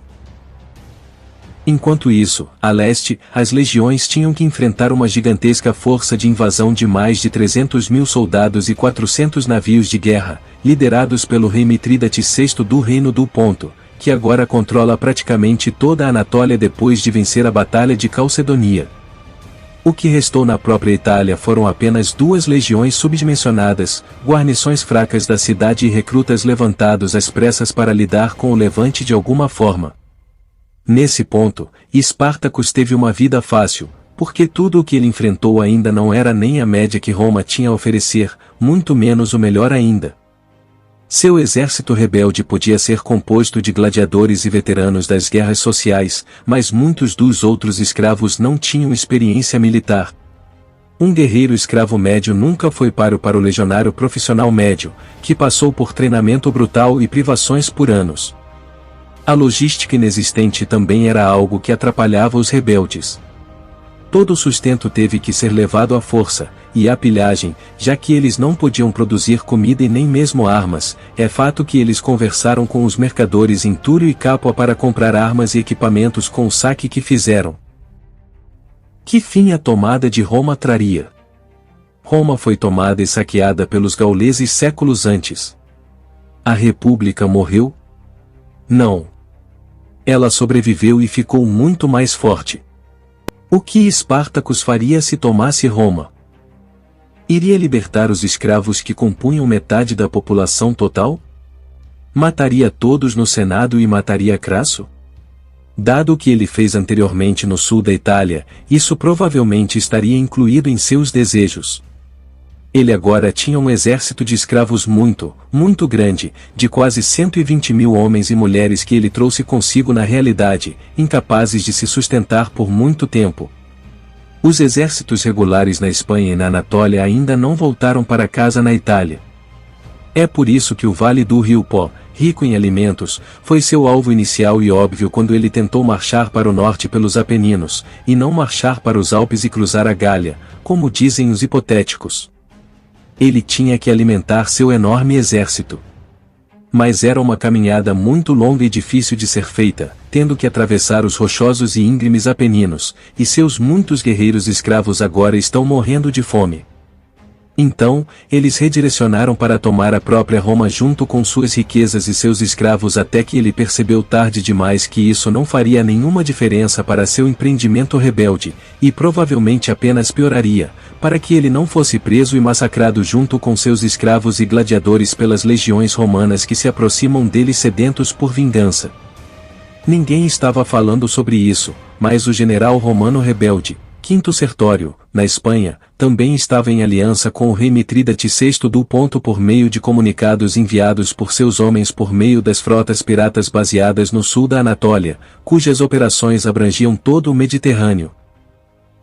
S1: Enquanto isso, a leste, as legiões tinham que enfrentar uma gigantesca força de invasão de mais de 300.000 soldados e 400 navios de guerra, liderados pelo rei Mitrídates VI do Reino do Ponto, que agora controla praticamente toda a Anatólia depois de vencer a Batalha de Calcedonia. O que restou na própria Itália foram apenas 2 legiões subdimensionadas, guarnições fracas da cidade e recrutas levantados às pressas para lidar com o levante de alguma forma. Nesse ponto, Espartacus teve uma vida fácil, porque tudo o que ele enfrentou ainda não era nem a média que Roma tinha a oferecer, muito menos o melhor ainda. Seu exército rebelde podia ser composto de gladiadores e veteranos das guerras sociais, mas muitos dos outros escravos não tinham experiência militar. Um guerreiro escravo médio nunca foi páreo para o legionário profissional médio, que passou por treinamento brutal e privações por anos. A logística inexistente também era algo que atrapalhava os rebeldes. Todo o sustento teve que ser levado à força, e a pilhagem, já que eles não podiam produzir comida e nem mesmo armas. É fato que eles conversaram com os mercadores em Túrio e Capua para comprar armas e equipamentos com o saque que fizeram. Que fim a tomada de Roma traria? Roma foi tomada e saqueada pelos gauleses séculos antes. A República morreu? Não. Ela sobreviveu e ficou muito mais forte. O que Espartacus faria se tomasse Roma? Iria libertar os escravos que compunham metade da população total? Mataria todos no Senado e mataria Crasso? Dado o que ele fez anteriormente no sul da Itália, isso provavelmente estaria incluído em seus desejos. Ele agora tinha um exército de escravos muito grande, de quase 120.000 homens e mulheres que ele trouxe consigo na realidade, incapazes de se sustentar por muito tempo. Os exércitos regulares na Espanha e na Anatólia ainda não voltaram para casa na Itália. É por isso que o Vale do Rio Pó, rico em alimentos, foi seu alvo inicial e óbvio quando ele tentou marchar para o norte pelos Apeninos, e não marchar para os Alpes e cruzar a Gália, como dizem os hipotéticos. Ele tinha que alimentar seu enorme exército. Mas era uma caminhada muito longa e difícil de ser feita, tendo que atravessar os rochosos e íngremes Apeninos, e seus muitos guerreiros escravos agora estão morrendo de fome. Então, eles redirecionaram para tomar a própria Roma junto com suas riquezas e seus escravos até que ele percebeu tarde demais que isso não faria nenhuma diferença para seu empreendimento rebelde, e provavelmente apenas pioraria, para que ele não fosse preso e massacrado junto com seus escravos e gladiadores pelas legiões romanas que se aproximam dele sedentos por vingança. Ninguém estava falando sobre isso, mas o general romano rebelde, Quinto Sertório, na Espanha, também estava em aliança com o rei Mitrídates VI do Ponto por meio de comunicados enviados por seus homens por meio das frotas piratas baseadas no sul da Anatólia, cujas operações abrangiam todo o Mediterrâneo.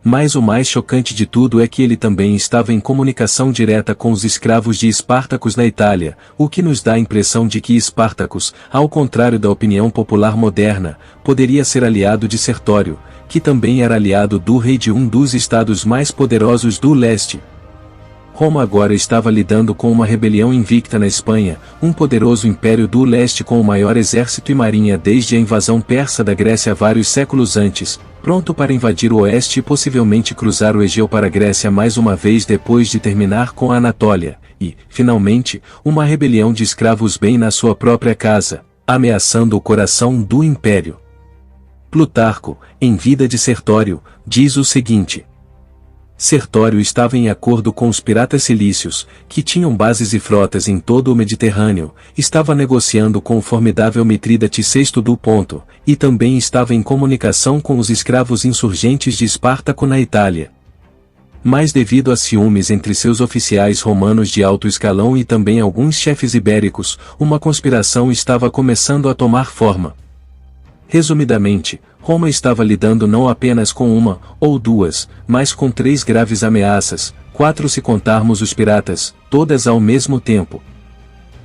S1: Mas o mais chocante de tudo é que ele também estava em comunicação direta com os escravos de Espartacus na Itália, o que nos dá a impressão de que Espartacus, ao contrário da opinião popular moderna, poderia ser aliado de Sertório, que também era aliado do rei de um dos estados mais poderosos do leste. Roma agora estava lidando com uma rebelião invicta na Espanha, um poderoso império do leste com o maior exército e marinha desde a invasão persa da Grécia vários séculos antes, pronto para invadir o oeste e possivelmente cruzar o Egeu para a Grécia mais uma vez depois de terminar com a Anatólia, e, finalmente, uma rebelião de escravos bem na sua própria casa, ameaçando o coração do império. Plutarco, em Vida de Sertório, diz o seguinte: Sertório estava em acordo com os piratas cilícios, que tinham bases e frotas em todo o Mediterrâneo, estava negociando com o formidável Mitrídates VI do Ponto, e também estava em comunicação com os escravos insurgentes de Espartaco na Itália. Mas devido a ciúmes entre seus oficiais romanos de alto escalão e também alguns chefes ibéricos, uma conspiração estava começando a tomar forma. Resumidamente, Roma estava lidando não apenas com uma, ou duas, mas com 3 graves ameaças, 4 se contarmos os piratas, todas ao mesmo tempo.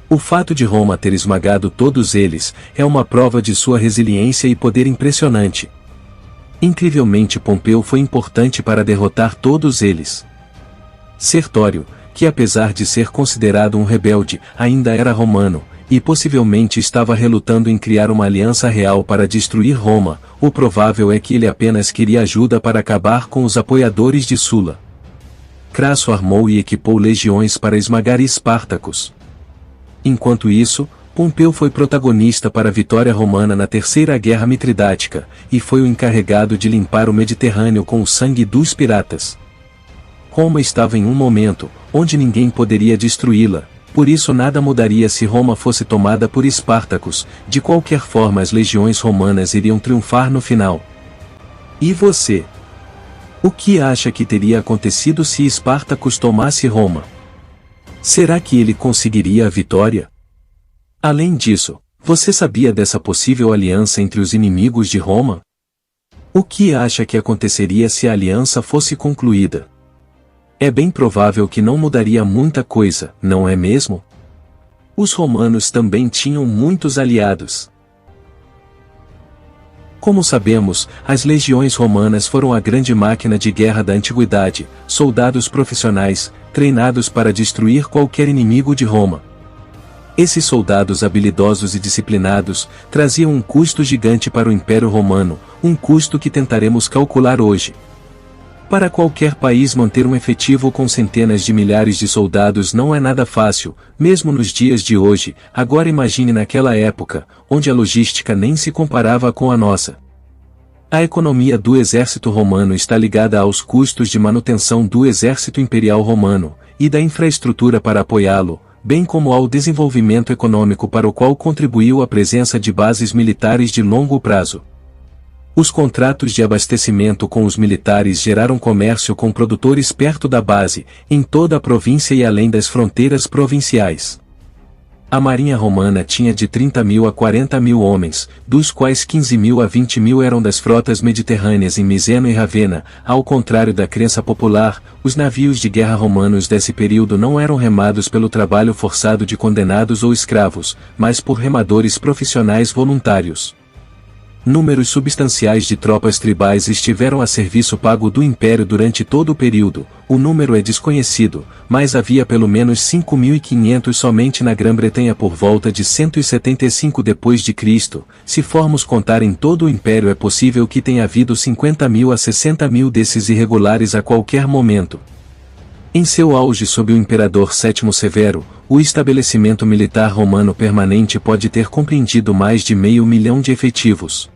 S1: O fato de Roma ter esmagado todos eles, é uma prova de sua resiliência e poder impressionante. Incrivelmente Pompeu foi importante para derrotar todos eles. Sertório, que apesar de ser considerado um rebelde, ainda era romano, e possivelmente estava relutando em criar uma aliança real para destruir Roma, o provável é que ele apenas queria ajuda para acabar com os apoiadores de Sula. Crasso armou e equipou legiões para esmagar Espartacus. Enquanto isso, Pompeu foi protagonista para a vitória romana na Terceira Guerra Mitridática, e foi o encarregado de limpar o Mediterrâneo com o sangue dos piratas. Roma estava em um momento, onde ninguém poderia destruí-la. Por isso nada mudaria se Roma fosse tomada por Espartacus, de qualquer forma as legiões romanas iriam triunfar no final. E você? O que acha que teria acontecido se Espartacus tomasse Roma? Será que ele conseguiria a vitória? Além disso, você sabia dessa possível aliança entre os inimigos de Roma? O que acha que aconteceria se a aliança fosse concluída? É bem provável que não mudaria muita coisa, não é mesmo? Os romanos também tinham muitos aliados. Como sabemos, as legiões romanas foram a grande máquina de guerra da antiguidade, soldados profissionais, treinados para destruir qualquer inimigo de Roma. Esses soldados habilidosos e disciplinados traziam um custo gigante para o Império Romano, um custo que tentaremos calcular hoje. Para qualquer país manter um efetivo com centenas de milhares de soldados não é nada fácil, mesmo nos dias de hoje. Agora imagine naquela época, onde a logística nem se comparava com a nossa. A economia do exército romano está ligada aos custos de manutenção do exército imperial romano, e da infraestrutura para apoiá-lo, bem como ao desenvolvimento econômico para o qual contribuiu a presença de bases militares de longo prazo. Os contratos de abastecimento com os militares geraram comércio com produtores perto da base, em toda a província e além das fronteiras provinciais. A marinha romana tinha de 30.000 a 40.000 homens, dos quais 15.000 a 20.000 eram das frotas mediterrâneas em Miseno e Ravena. Ao contrário da crença popular, os navios de guerra romanos desse período não eram remados pelo trabalho forçado de condenados ou escravos, mas por remadores profissionais voluntários. Números substanciais de tropas tribais estiveram a serviço pago do Império durante todo o período. O número é desconhecido, mas havia pelo menos 5.500 somente na Grã-Bretanha por volta de 175 d.C. Se formos contar em todo o Império, é possível que tenha havido 50.000 a 60.000 desses irregulares a qualquer momento. Em seu auge sob o imperador Sétimo Severo, o estabelecimento militar romano permanente pode ter compreendido mais de 500.000 de efetivos.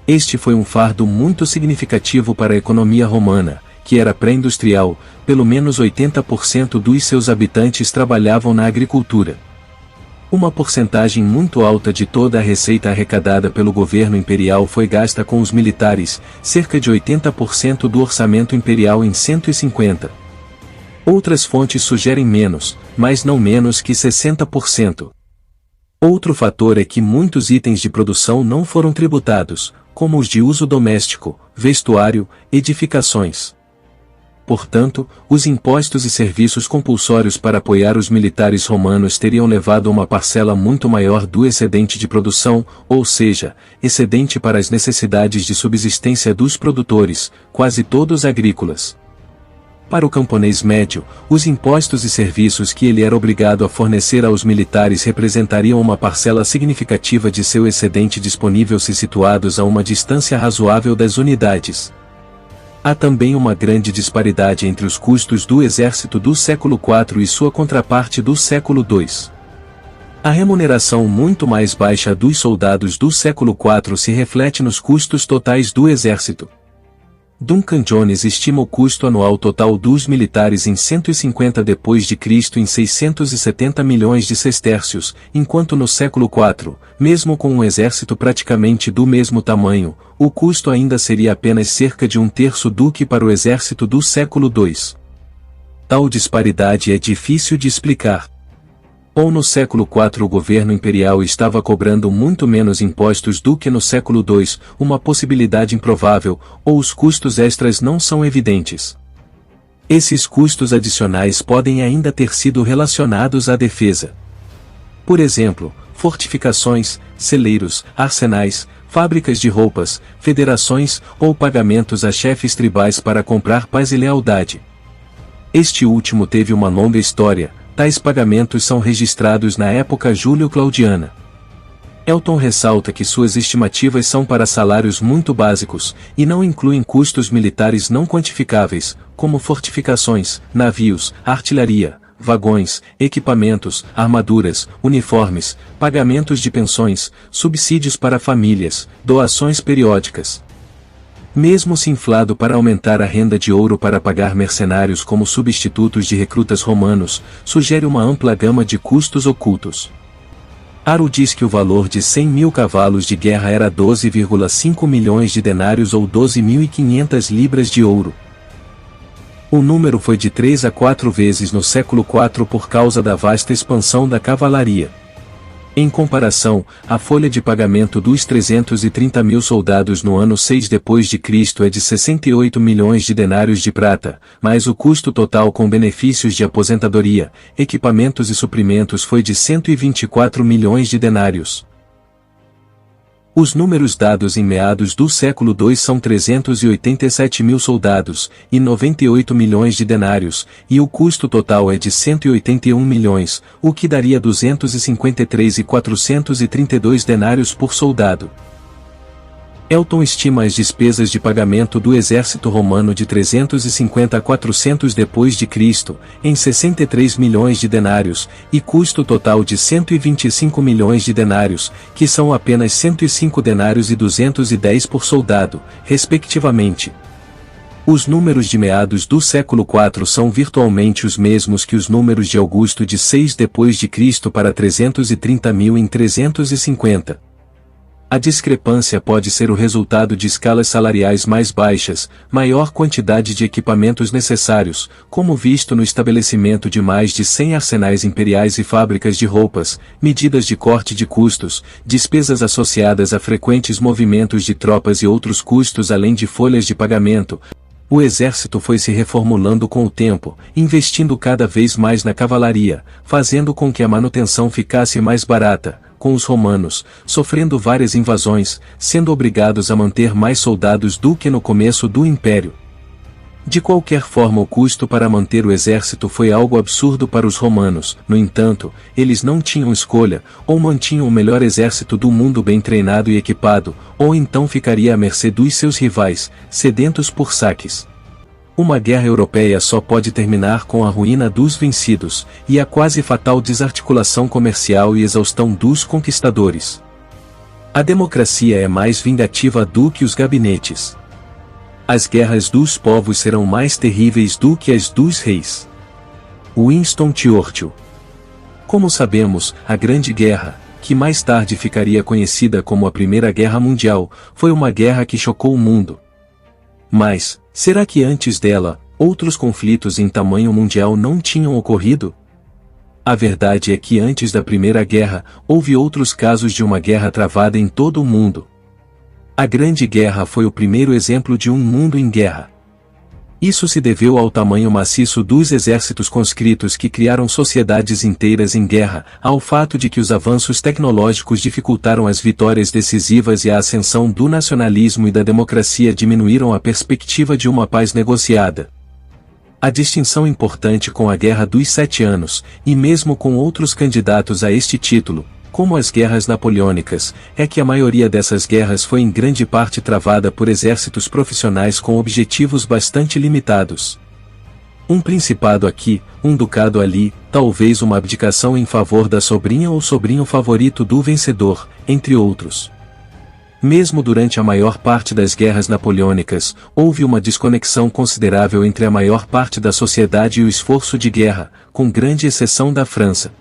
S1: Este foi um fardo muito significativo para a economia romana, que era pré-industrial. Pelo menos 80% dos seus habitantes trabalhavam na agricultura. Uma porcentagem muito alta de toda a receita arrecadada pelo governo imperial foi gasta com os militares, cerca de 80% do orçamento imperial em 150. Outras fontes sugerem menos, mas não menos que 60%. Outro fator é que muitos itens de produção não foram tributados, como os de uso doméstico, vestuário, edificações. Portanto, os impostos e serviços compulsórios para apoiar os militares romanos teriam levado uma parcela muito maior do excedente de produção, ou seja, excedente para as necessidades de subsistência dos produtores, quase todos agrícolas. Para o camponês médio, os impostos e serviços que ele era obrigado a fornecer aos militares representariam uma parcela significativa de seu excedente disponível se situados a uma distância razoável das unidades. Há também uma grande disparidade entre os custos do exército do século IV e sua contraparte do século II. A remuneração muito mais baixa dos soldados do século IV se reflete nos custos totais do exército. Duncan Jones estima o custo anual total dos militares em 150 d.C. em 670 milhões de sestércios, enquanto no século IV, mesmo com um exército praticamente do mesmo tamanho, o custo ainda seria apenas cerca de um terço do que para o exército do século II. Tal disparidade é difícil de explicar. Ou no século IV o governo imperial estava cobrando muito menos impostos do que no século II, uma possibilidade improvável, ou os custos extras não são evidentes. Esses custos adicionais podem ainda ter sido relacionados à defesa. Por exemplo, fortificações, celeiros, arsenais, fábricas de roupas, federações ou pagamentos a chefes tribais para comprar paz e lealdade. Este último teve uma longa história. Tais pagamentos são registrados na época Júlio-Claudiana. Elton ressalta que suas estimativas são para salários muito básicos, e não incluem custos militares não quantificáveis, como fortificações, navios, artilharia, vagões, equipamentos, armaduras, uniformes, pagamentos de pensões, subsídios para famílias, doações periódicas. Mesmo se inflado para aumentar a renda de ouro para pagar mercenários como substitutos de recrutas romanos, sugere uma ampla gama de custos ocultos. Aro diz que o valor de 100.000 cavalos de guerra era 12,5 milhões de denários ou 12.500 libras de ouro. O número foi de 3 a 4 vezes no século IV por causa da vasta expansão da cavalaria. Em comparação, a folha de pagamento dos 330.000 soldados no ano 6 d.C. é de 68 milhões de denários de prata, mas o custo total com benefícios de aposentadoria, equipamentos e suprimentos foi de 124 milhões de denários. Os números dados em meados do século II são 387.000 soldados, e 98 milhões de denários, e o custo total é de 181 milhões, o que daria 253.432 denários por soldado. Elton estima as despesas de pagamento do exército romano de 350 a 400 d.C., em 63 milhões de denários, e custo total de 125 milhões de denários, que são apenas 105 denários e 210 por soldado, respectivamente. Os números de meados do século IV são virtualmente os mesmos que os números de Augusto de 6 d.C. para 330.000 em 350. A discrepância pode ser o resultado de escalas salariais mais baixas, maior quantidade de equipamentos necessários, como visto no estabelecimento de mais de 100 arsenais imperiais e fábricas de roupas, medidas de corte de custos, despesas associadas a frequentes movimentos de tropas e outros custos além de folhas de pagamento. O exército foi se reformulando com o tempo, investindo cada vez mais na cavalaria, fazendo com que a manutenção ficasse mais barata, com os romanos, sofrendo várias invasões, sendo obrigados a manter mais soldados do que no começo do Império. De qualquer forma, o custo para manter o exército foi algo absurdo para os romanos. No entanto, eles não tinham escolha: ou mantinham o melhor exército do mundo bem treinado e equipado, ou então ficaria à mercê dos seus rivais, sedentos por saques. Uma guerra europeia só pode terminar com a ruína dos vencidos, e a quase fatal desarticulação comercial e exaustão dos conquistadores. A democracia é mais vingativa do que os gabinetes. As guerras dos povos serão mais terríveis do que as dos reis. Winston Churchill. Como sabemos, a Grande Guerra, que mais tarde ficaria conhecida como a Primeira Guerra Mundial, foi uma guerra que chocou o mundo. Mas, será que antes dela, outros conflitos em tamanho mundial não tinham ocorrido? A verdade é que antes da Primeira Guerra, houve outros casos de uma guerra travada em todo o mundo. A Grande Guerra foi o primeiro exemplo de um mundo em guerra. Isso se deveu ao tamanho maciço dos exércitos conscritos que criaram sociedades inteiras em guerra, ao fato de que os avanços tecnológicos dificultaram as vitórias decisivas e a ascensão do nacionalismo e da democracia diminuíram a perspectiva de uma paz negociada. A distinção importante com a Guerra dos 7 Anos, e mesmo com outros candidatos a este título, como as guerras napoleônicas, é que a maioria dessas guerras foi em grande parte travada por exércitos profissionais com objetivos bastante limitados. Um principado aqui, um ducado ali, talvez uma abdicação em favor da sobrinha ou sobrinho favorito do vencedor, entre outros. Mesmo durante a maior parte das guerras napoleônicas, houve uma desconexão considerável entre a maior parte da sociedade e o esforço de guerra, com grande exceção da França.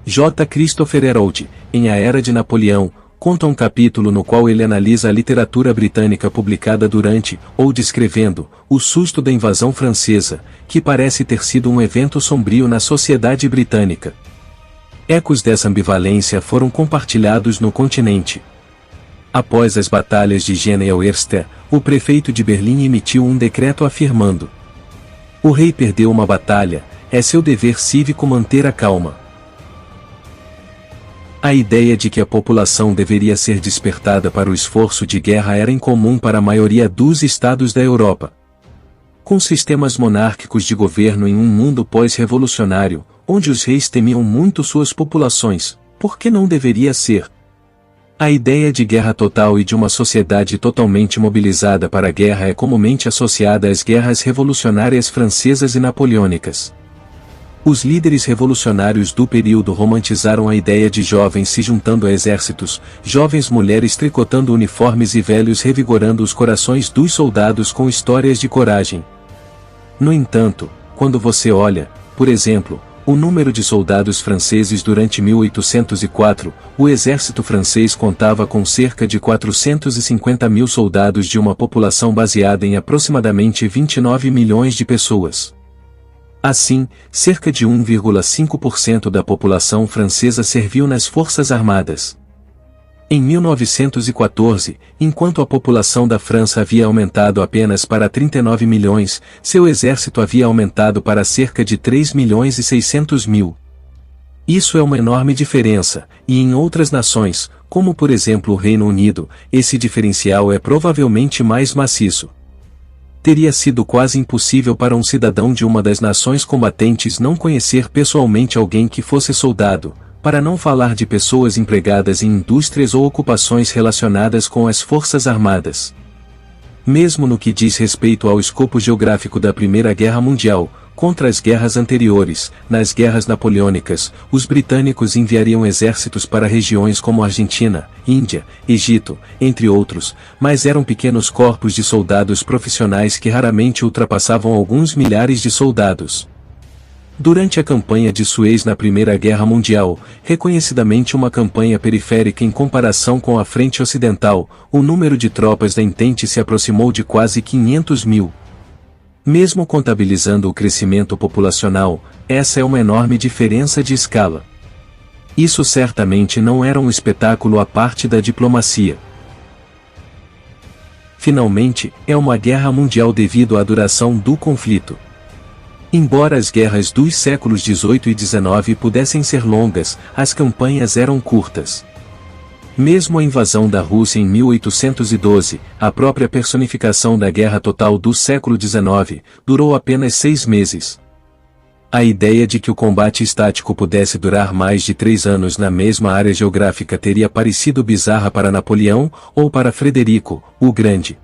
S1: J. Christopher Herold, em A Era de Napoleão, conta um capítulo no qual ele analisa a literatura britânica publicada durante, ou descrevendo, o susto da invasão francesa, que parece ter sido um evento sombrio na sociedade britânica. Ecos dessa ambivalência foram compartilhados no continente. Após as batalhas de Jena e Auerstedt, o prefeito de Berlim emitiu um decreto afirmando: o rei perdeu uma batalha, é seu dever cívico manter a calma. A ideia de que a população deveria ser despertada para o esforço de guerra era incomum para a maioria dos estados da Europa. Com sistemas monárquicos de governo em um mundo pós-revolucionário, onde os reis temiam muito suas populações, por que não deveria ser? A ideia de guerra total e de uma sociedade totalmente mobilizada para a guerra é comumente associada às guerras revolucionárias francesas e napoleônicas. Os líderes revolucionários do período romantizaram a ideia de jovens se juntando a exércitos, jovens mulheres tricotando uniformes e velhos revigorando os corações dos soldados com histórias de coragem. No entanto, quando você olha, por exemplo, o número de soldados franceses durante 1804, o exército francês contava com cerca de 450 mil soldados de uma população baseada em aproximadamente 29 milhões de pessoas. Assim, cerca de 1,5% da população francesa serviu nas Forças Armadas. Em 1914, enquanto a população da França havia aumentado apenas para 39 milhões, seu exército havia aumentado para cerca de 3 milhões e 600 mil. Isso é uma enorme diferença, e em outras nações, como por exemplo o Reino Unido, esse diferencial é provavelmente mais maciço. Teria sido quase impossível para um cidadão de uma das nações combatentes não conhecer pessoalmente alguém que fosse soldado, para não falar de pessoas empregadas em indústrias ou ocupações relacionadas com as Forças Armadas. Mesmo no que diz respeito ao escopo geográfico da Primeira Guerra Mundial, contra as guerras anteriores, nas guerras napoleônicas, os britânicos enviariam exércitos para regiões como Argentina, Índia, Egito, entre outros, mas eram pequenos corpos de soldados profissionais que raramente ultrapassavam alguns milhares de soldados. Durante a campanha de Suez na Primeira Guerra Mundial, reconhecidamente uma campanha periférica em comparação com a frente ocidental, o número de tropas da Entente se aproximou de quase 500 mil. Mesmo contabilizando o crescimento populacional, essa é uma enorme diferença de escala. Isso certamente não era um espetáculo à parte da diplomacia. Finalmente, é uma guerra mundial devido à duração do conflito. Embora as guerras dos séculos XVIII e XIX pudessem ser longas, as campanhas eram curtas. Mesmo a invasão da Rússia em 1812, a própria personificação da guerra total do século XIX, durou apenas 6 meses. A ideia de que o combate estático pudesse durar mais de 3 anos na mesma área geográfica teria parecido bizarra para Napoleão ou para Frederico, o Grande.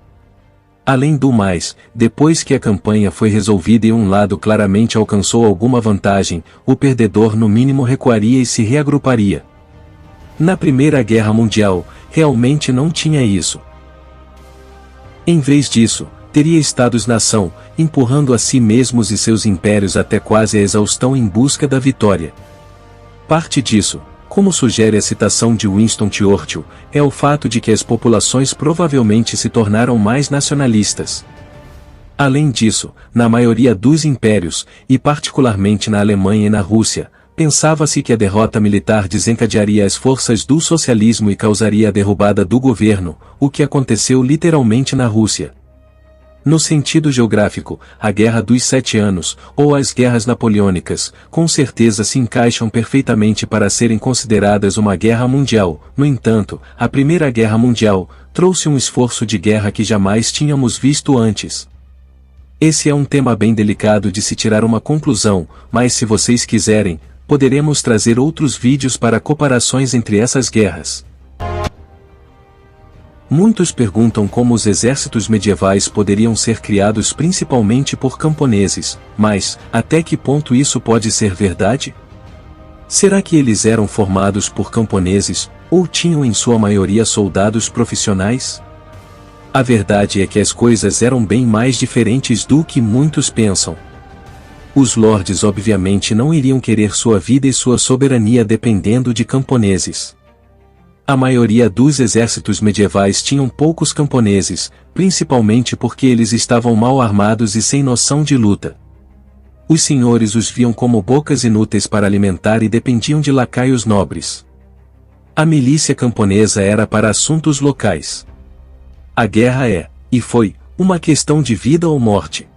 S1: Além do mais, depois que a campanha foi resolvida e um lado claramente alcançou alguma vantagem, o perdedor no mínimo recuaria e se reagruparia. Na Primeira Guerra Mundial, realmente não tinha isso. Em vez disso, teria estados-nação, empurrando a si mesmos e seus impérios até quase a exaustão em busca da vitória. Parte disso, como sugere a citação de Winston Churchill, é o fato de que as populações provavelmente se tornaram mais nacionalistas. Além disso, na maioria dos impérios, e particularmente na Alemanha e na Rússia, pensava-se que a derrota militar desencadearia as forças do socialismo e causaria a derrubada do governo, o que aconteceu literalmente na Rússia. No sentido geográfico, a Guerra dos 7 Anos, ou as Guerras Napoleônicas, com certeza se encaixam perfeitamente para serem consideradas uma guerra mundial. No entanto, a Primeira Guerra Mundial trouxe um esforço de guerra que jamais tínhamos visto antes. Esse é um tema bem delicado de se tirar uma conclusão, mas se vocês quiserem, poderemos trazer outros vídeos para comparações entre essas guerras. Muitos perguntam como os exércitos medievais poderiam ser criados principalmente por camponeses, mas, até que ponto isso pode ser verdade? Será que eles eram formados por camponeses, ou tinham em sua maioria soldados profissionais? A verdade é que as coisas eram bem mais diferentes do que muitos pensam. Os lordes obviamente não iriam querer sua vida e sua soberania dependendo de camponeses. A maioria dos exércitos medievais tinham poucos camponeses, principalmente porque eles estavam mal armados e sem noção de luta. Os senhores os viam como bocas inúteis para alimentar e dependiam de lacaios nobres. A milícia camponesa era para assuntos locais. A guerra é, e foi, uma questão de vida ou morte.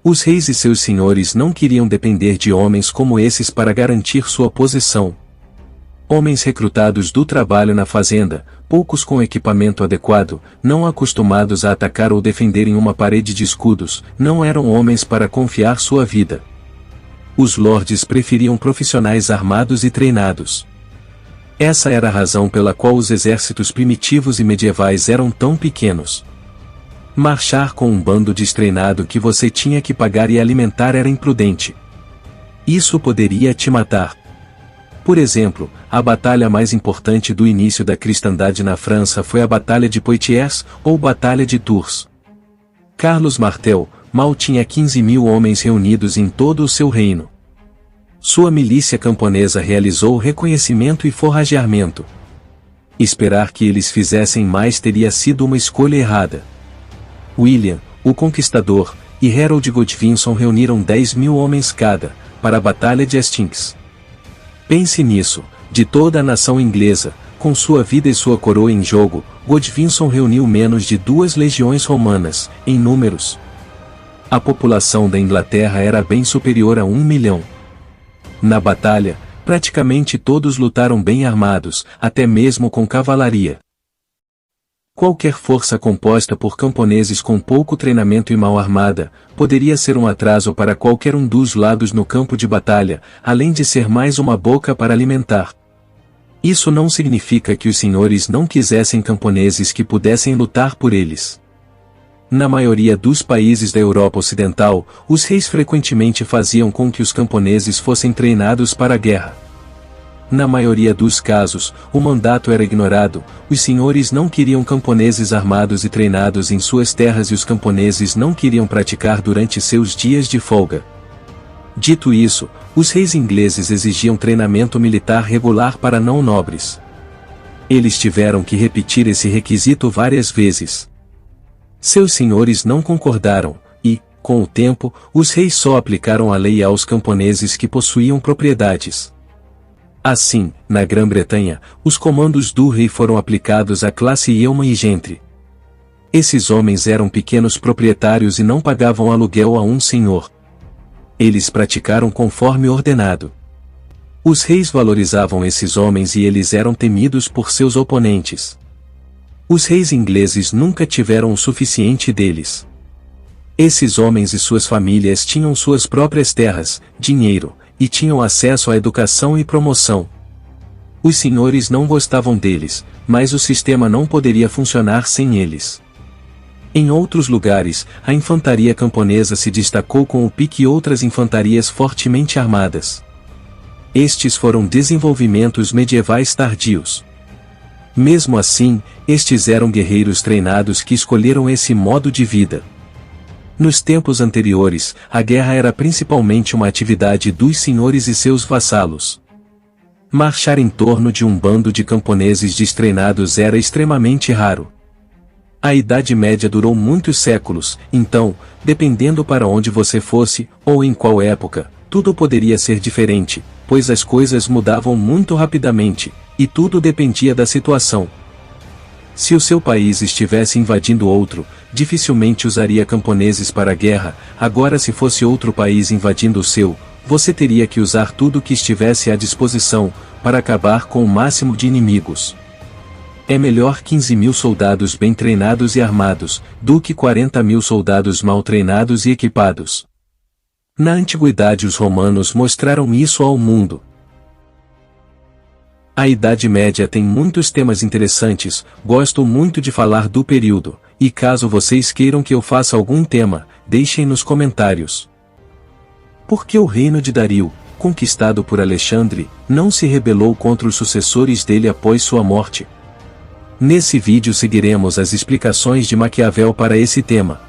S1: Os reis e seus senhores não queriam depender de homens como esses para garantir sua posição. Homens recrutados do trabalho na fazenda, poucos com equipamento adequado, não acostumados a atacar ou defender em uma parede de escudos, não eram homens para confiar sua vida. Os lordes preferiam profissionais armados e treinados. Essa era a razão pela qual os exércitos primitivos e medievais eram tão pequenos. Marchar com um bando destreinado que você tinha que pagar e alimentar era imprudente. Isso poderia te matar. Por exemplo, a batalha mais importante do início da cristandade na França foi a Batalha de Poitiers, ou Batalha de Tours. Carlos Martel mal tinha 15 mil homens reunidos em todo o seu reino. Sua milícia camponesa realizou reconhecimento e forrageamento. Esperar que eles fizessem mais teria sido uma escolha errada. William, o Conquistador, e Harold Godvinson reuniram 10 mil homens cada, para a Batalha de Hastings. Pense nisso, de toda a nação inglesa, com sua vida e sua coroa em jogo, Godvinson reuniu menos de 2 legiões romanas, em números. A população da Inglaterra era bem superior a 1 milhão. Na batalha, praticamente todos lutaram bem armados, até mesmo com cavalaria. Qualquer força composta por camponeses com pouco treinamento e mal armada, poderia ser um atraso para qualquer um dos lados no campo de batalha, além de ser mais uma boca para alimentar. Isso não significa que os senhores não quisessem camponeses que pudessem lutar por eles. Na maioria dos países da Europa Ocidental, os reis frequentemente faziam com que os camponeses fossem treinados para a guerra. Na maioria dos casos, o mandato era ignorado, os senhores não queriam camponeses armados e treinados em suas terras e os camponeses não queriam praticar durante seus dias de folga. Dito isso, os reis ingleses exigiam treinamento militar regular para não nobres. Eles tiveram que repetir esse requisito várias vezes. Seus senhores não concordaram, e, com o tempo, os reis só aplicaram a lei aos camponeses que possuíam propriedades. Assim, na Grã-Bretanha, os comandos do rei foram aplicados à classe yeoman e gentry. Esses homens eram pequenos proprietários e não pagavam aluguel a um senhor. Eles praticaram conforme ordenado. Os reis valorizavam esses homens e eles eram temidos por seus oponentes. Os reis ingleses nunca tiveram o suficiente deles. Esses homens e suas famílias tinham suas próprias terras, dinheiro, e tinham acesso à educação e promoção. Os senhores não gostavam deles, mas o sistema não poderia funcionar sem eles. Em outros lugares, a infantaria camponesa se destacou com o pique e outras infantarias fortemente armadas. Estes foram desenvolvimentos medievais tardios. Mesmo assim, estes eram guerreiros treinados que escolheram esse modo de vida. Nos tempos anteriores, a guerra era principalmente uma atividade dos senhores e seus vassalos. Marchar em torno de um bando de camponeses destreinados era extremamente raro. A Idade Média durou muitos séculos, então, dependendo para onde você fosse, ou em qual época, tudo poderia ser diferente, pois as coisas mudavam muito rapidamente, e tudo dependia da situação. Se o seu país estivesse invadindo outro, dificilmente usaria camponeses para a guerra. Agora, se fosse outro país invadindo o seu, você teria que usar tudo que estivesse à disposição, para acabar com o máximo de inimigos. É melhor 15.000 soldados bem treinados e armados, do que 40.000 soldados mal treinados e equipados. Na antiguidade os romanos mostraram isso ao mundo. A Idade Média tem muitos temas interessantes, gosto muito de falar do período, e caso vocês queiram que eu faça algum tema, deixem nos comentários. Por que o reino de Dario, conquistado por Alexandre, não se rebelou contra os sucessores dele após sua morte? Nesse vídeo seguiremos as explicações de Maquiavel para esse tema.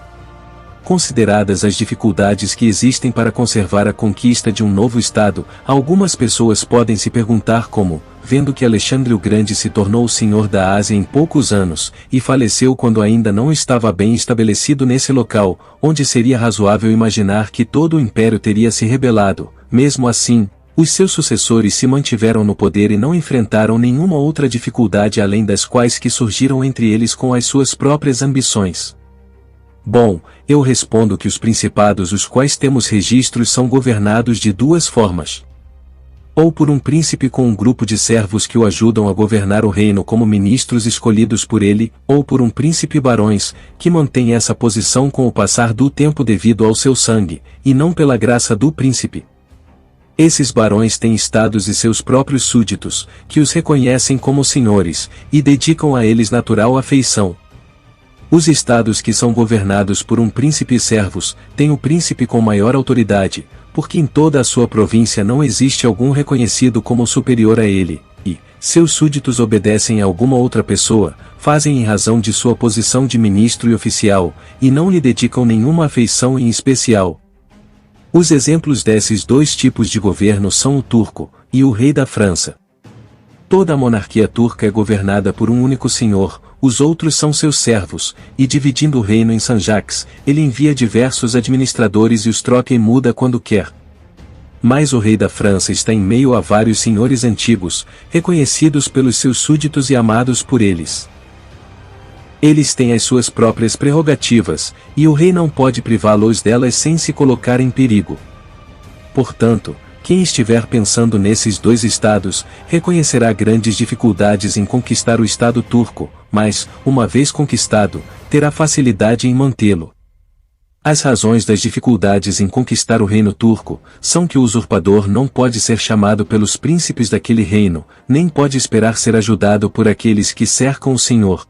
S1: Consideradas as dificuldades que existem para conservar a conquista de um novo Estado, algumas pessoas podem se perguntar como, vendo que Alexandre o Grande se tornou o senhor da Ásia em poucos anos, e faleceu quando ainda não estava bem estabelecido nesse local, onde seria razoável imaginar que todo o império teria se rebelado. Mesmo assim, os seus sucessores se mantiveram no poder e não enfrentaram nenhuma outra dificuldade além das quais que surgiram entre eles com as suas próprias ambições. Bom, eu respondo que os principados os quais temos registros são governados de duas formas. Ou por um príncipe com um grupo de servos que o ajudam a governar o reino como ministros escolhidos por ele, ou por um príncipe barões, que mantém essa posição com o passar do tempo devido ao seu sangue, e não pela graça do príncipe. Esses barões têm estados e seus próprios súditos, que os reconhecem como senhores, e dedicam a eles natural afeição. Os estados que são governados por um príncipe e servos, têm o príncipe com maior autoridade, porque em toda a sua província não existe algum reconhecido como superior a ele, e, seus súditos obedecem a alguma outra pessoa, fazem em razão de sua posição de ministro e oficial, e não lhe dedicam nenhuma afeição em especial. Os exemplos desses dois tipos de governo são o turco, e o rei da França. Toda a monarquia turca é governada por um único senhor, os outros são seus servos, e dividindo o reino em sanjaks, ele envia diversos administradores e os troca e muda quando quer. Mas o rei da França está em meio a vários senhores antigos, reconhecidos pelos seus súditos e amados por eles. Eles têm as suas próprias prerrogativas, e o rei não pode privá-los delas sem se colocar em perigo. Portanto, quem estiver pensando nesses dois estados, reconhecerá grandes dificuldades em conquistar o Estado turco, mas, uma vez conquistado, terá facilidade em mantê-lo. As razões das dificuldades em conquistar o reino turco, são que o usurpador não pode ser chamado pelos príncipes daquele reino, nem pode esperar ser ajudado por aqueles que cercam o senhor.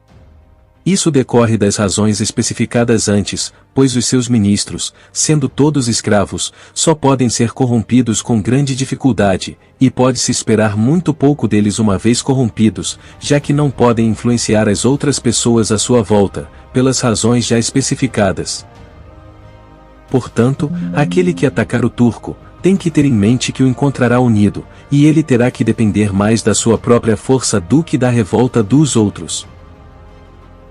S1: Isso decorre das razões especificadas antes, pois os seus ministros, sendo todos escravos, só podem ser corrompidos com grande dificuldade, e pode-se esperar muito pouco deles uma vez corrompidos, já que não podem influenciar as outras pessoas à sua volta, pelas razões já especificadas. Portanto, aquele que atacar o turco, tem que ter em mente que o encontrará unido, e ele terá que depender mais da sua própria força do que da revolta dos outros.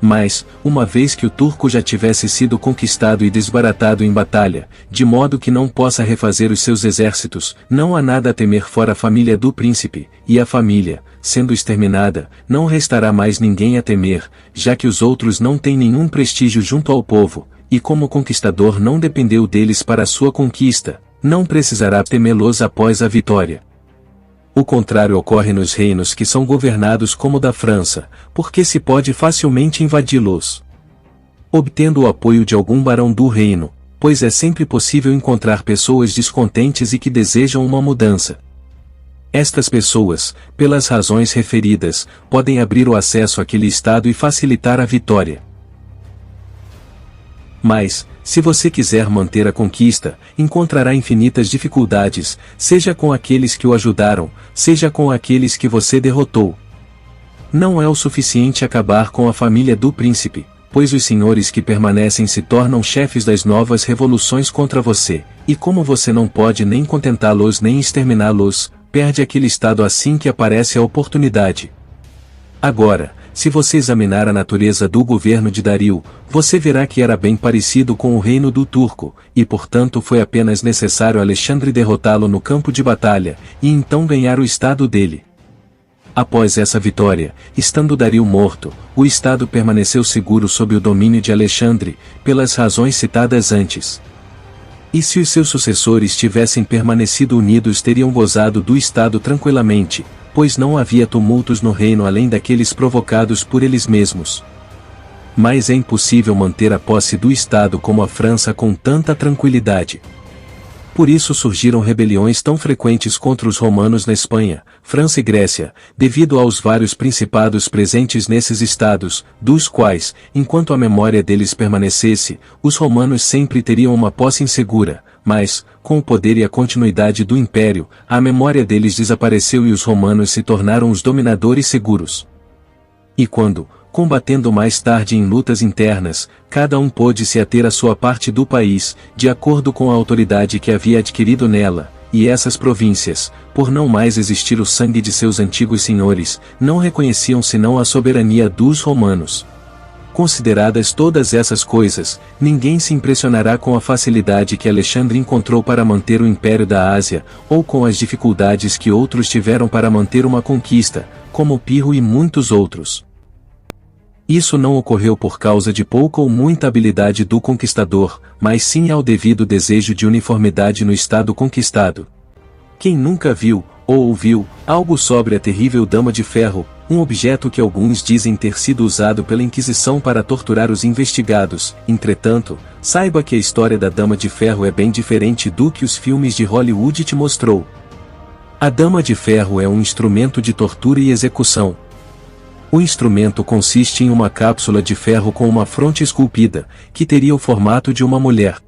S1: Mas, uma vez que o turco já tivesse sido conquistado e desbaratado em batalha, de modo que não possa refazer os seus exércitos, não há nada a temer fora a família do príncipe, e a família, sendo exterminada, não restará mais ninguém a temer, já que os outros não têm nenhum prestígio junto ao povo, e como o conquistador não dependeu deles para a sua conquista, não precisará temê-los após a vitória. O contrário ocorre nos reinos que são governados como o da França, porque se pode facilmente invadi-los, obtendo o apoio de algum barão do reino, pois é sempre possível encontrar pessoas descontentes e que desejam uma mudança. Estas pessoas, pelas razões referidas, podem abrir o acesso àquele estado e facilitar a vitória. Mas, se você quiser manter a conquista, encontrará infinitas dificuldades, seja com aqueles que o ajudaram, seja com aqueles que você derrotou. Não é o suficiente acabar com a família do príncipe, pois os senhores que permanecem se tornam chefes das novas revoluções contra você, e como você não pode nem contentá-los nem exterminá-los, perde aquele estado assim que aparece a oportunidade. Agora, se você examinar a natureza do governo de Dario, você verá que era bem parecido com o reino do turco, e portanto foi apenas necessário Alexandre derrotá-lo no campo de batalha, e então ganhar o estado dele. Após essa vitória, estando Dario morto, o estado permaneceu seguro sob o domínio de Alexandre, pelas razões citadas antes. E se os seus sucessores tivessem permanecido unidos teriam gozado do estado tranquilamente, pois não havia tumultos no reino além daqueles provocados por eles mesmos. Mas é impossível manter a posse do Estado como a França com tanta tranquilidade. Por isso surgiram rebeliões tão frequentes contra os romanos na Espanha, França e Grécia, devido aos vários principados presentes nesses estados, dos quais, enquanto a memória deles permanecesse, os romanos sempre teriam uma posse insegura, mas, com o poder e a continuidade do império, a memória deles desapareceu e os romanos se tornaram os dominadores seguros. E quando, combatendo mais tarde em lutas internas, cada um pôde se ater à sua parte do país, de acordo com a autoridade que havia adquirido nela, e essas províncias, por não mais existir o sangue de seus antigos senhores, não reconheciam senão a soberania dos romanos. Consideradas todas essas coisas, ninguém se impressionará com a facilidade que Alexandre encontrou para manter o Império da Ásia, ou com as dificuldades que outros tiveram para manter uma conquista, como Pirro e muitos outros. Isso não ocorreu por causa de pouca ou muita habilidade do conquistador, mas sim ao devido desejo de uniformidade no estado conquistado. Quem nunca viu, ou ouviu, algo sobre a terrível Dama de Ferro, um objeto que alguns dizem ter sido usado pela Inquisição para torturar os investigados? Entretanto, saiba que a história da Dama de Ferro é bem diferente do que os filmes de Hollywood te mostrou. A Dama de Ferro é um instrumento de tortura e execução. O instrumento consiste em uma cápsula de ferro com uma fronte esculpida, que teria o formato de uma mulher.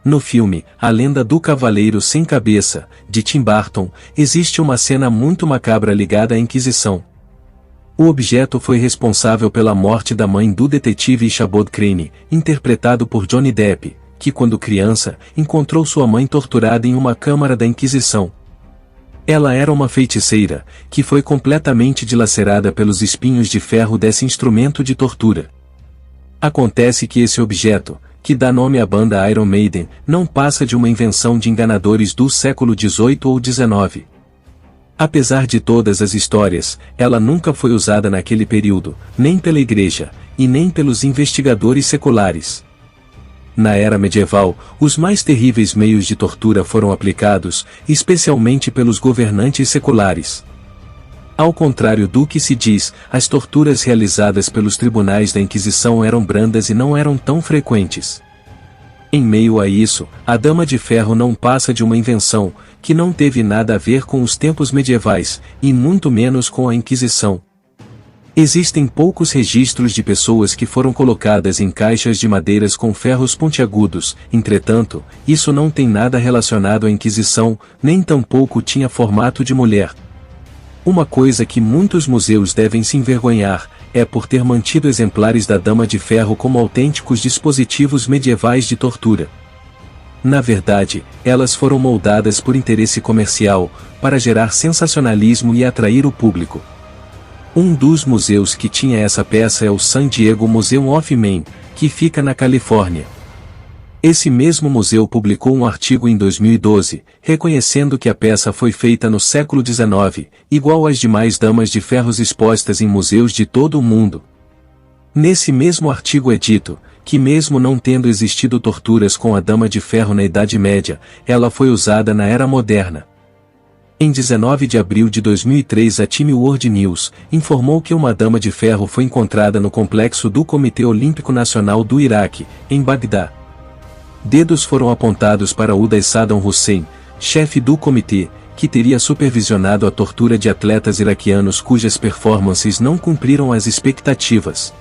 S1: No filme, A Lenda do Cavaleiro Sem Cabeça, de Tim Burton, existe uma cena muito macabra ligada à Inquisição. O objeto foi responsável pela morte da mãe do detetive Ichabod Crane, interpretado por Johnny Depp, que quando criança, encontrou sua mãe torturada em uma câmara da Inquisição. Ela era uma feiticeira, que foi completamente dilacerada pelos espinhos de ferro desse instrumento de tortura. Acontece que esse objeto, que dá nome à banda Iron Maiden, não passa de uma invenção de enganadores do século XVIII ou XIX. Apesar de todas as histórias, ela nunca foi usada naquele período, nem pela Igreja, e nem pelos investigadores seculares. Na era medieval, os mais terríveis meios de tortura foram aplicados, especialmente pelos governantes seculares. Ao contrário do que se diz, as torturas realizadas pelos tribunais da Inquisição eram brandas e não eram tão frequentes. Em meio a isso, a Dama de Ferro não passa de uma invenção, que não teve nada a ver com os tempos medievais, e muito menos com a Inquisição. Existem poucos registros de pessoas que foram colocadas em caixas de madeiras com ferros pontiagudos, entretanto, isso não tem nada relacionado à Inquisição, nem tampouco tinha formato de mulher. Uma coisa que muitos museus devem se envergonhar, é por ter mantido exemplares da Dama de Ferro como autênticos dispositivos medievais de tortura. Na verdade, elas foram moldadas por interesse comercial, para gerar sensacionalismo e atrair o público. Um dos museus que tinha essa peça é o San Diego Museum of Man, que fica na Califórnia. Esse mesmo museu publicou um artigo em 2012, reconhecendo que a peça foi feita no século XIX, igual às demais damas de ferro expostas em museus de todo o mundo. Nesse mesmo artigo é dito que, mesmo não tendo existido torturas com a Dama de Ferro na Idade Média, ela foi usada na Era Moderna. Em 19 de abril de 2003, a Time World News informou que uma Dama de Ferro foi encontrada no complexo do Comitê Olímpico Nacional do Iraque, em Bagdá. Dedos foram apontados para Uday Saddam Hussein, chefe do comitê, que teria supervisionado a tortura de atletas iraquianos cujas performances não cumpriram as expectativas.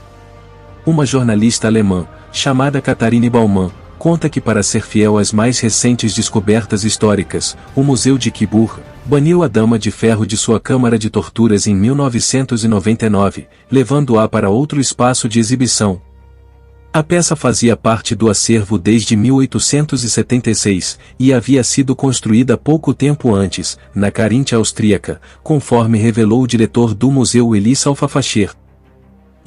S1: Uma jornalista alemã, chamada Katharine Baumann, conta que, para ser fiel às mais recentes descobertas históricas, o Museu de Kibbutz baniu a Dama de Ferro de sua câmara de torturas em 1999, levando-a para outro espaço de exibição. A peça fazia parte do acervo desde 1876, e havia sido construída pouco tempo antes, na Caríntia austríaca, conforme revelou o diretor do museu Elie Salfafacher.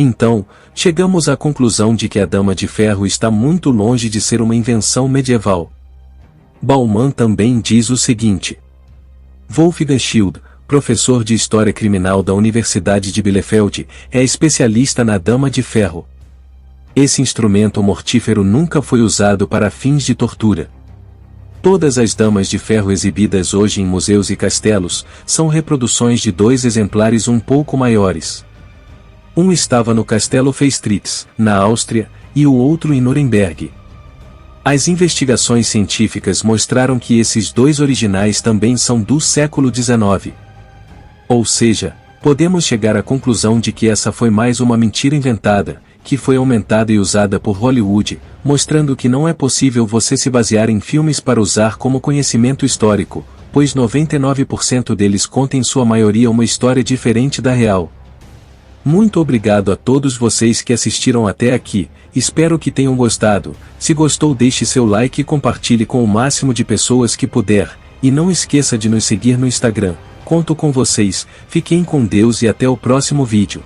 S1: Então, chegamos à conclusão de que a Dama de Ferro está muito longe de ser uma invenção medieval. Baumann também diz o seguinte: Wolfgang Schild, professor de História Criminal da Universidade de Bielefeld, é especialista na Dama de Ferro. Esse instrumento mortífero nunca foi usado para fins de tortura. Todas as damas de ferro exibidas hoje em museus e castelos são reproduções de 2 exemplares um pouco maiores. Um estava no Castelo Feistritz, na Áustria, e o outro em Nuremberg. As investigações científicas mostraram que esses 2 originais também são do século XIX. Ou seja, podemos chegar à conclusão de que essa foi mais uma mentira inventada, que foi aumentada e usada por Hollywood, mostrando que não é possível você se basear em filmes para usar como conhecimento histórico, pois 99% deles contem em sua maioria uma história diferente da real. Muito obrigado a todos vocês que assistiram até aqui, espero que tenham gostado. Se gostou, deixe seu like e compartilhe com o máximo de pessoas que puder, e não esqueça de nos seguir no Instagram. Conto com vocês, fiquem com Deus e até o próximo vídeo.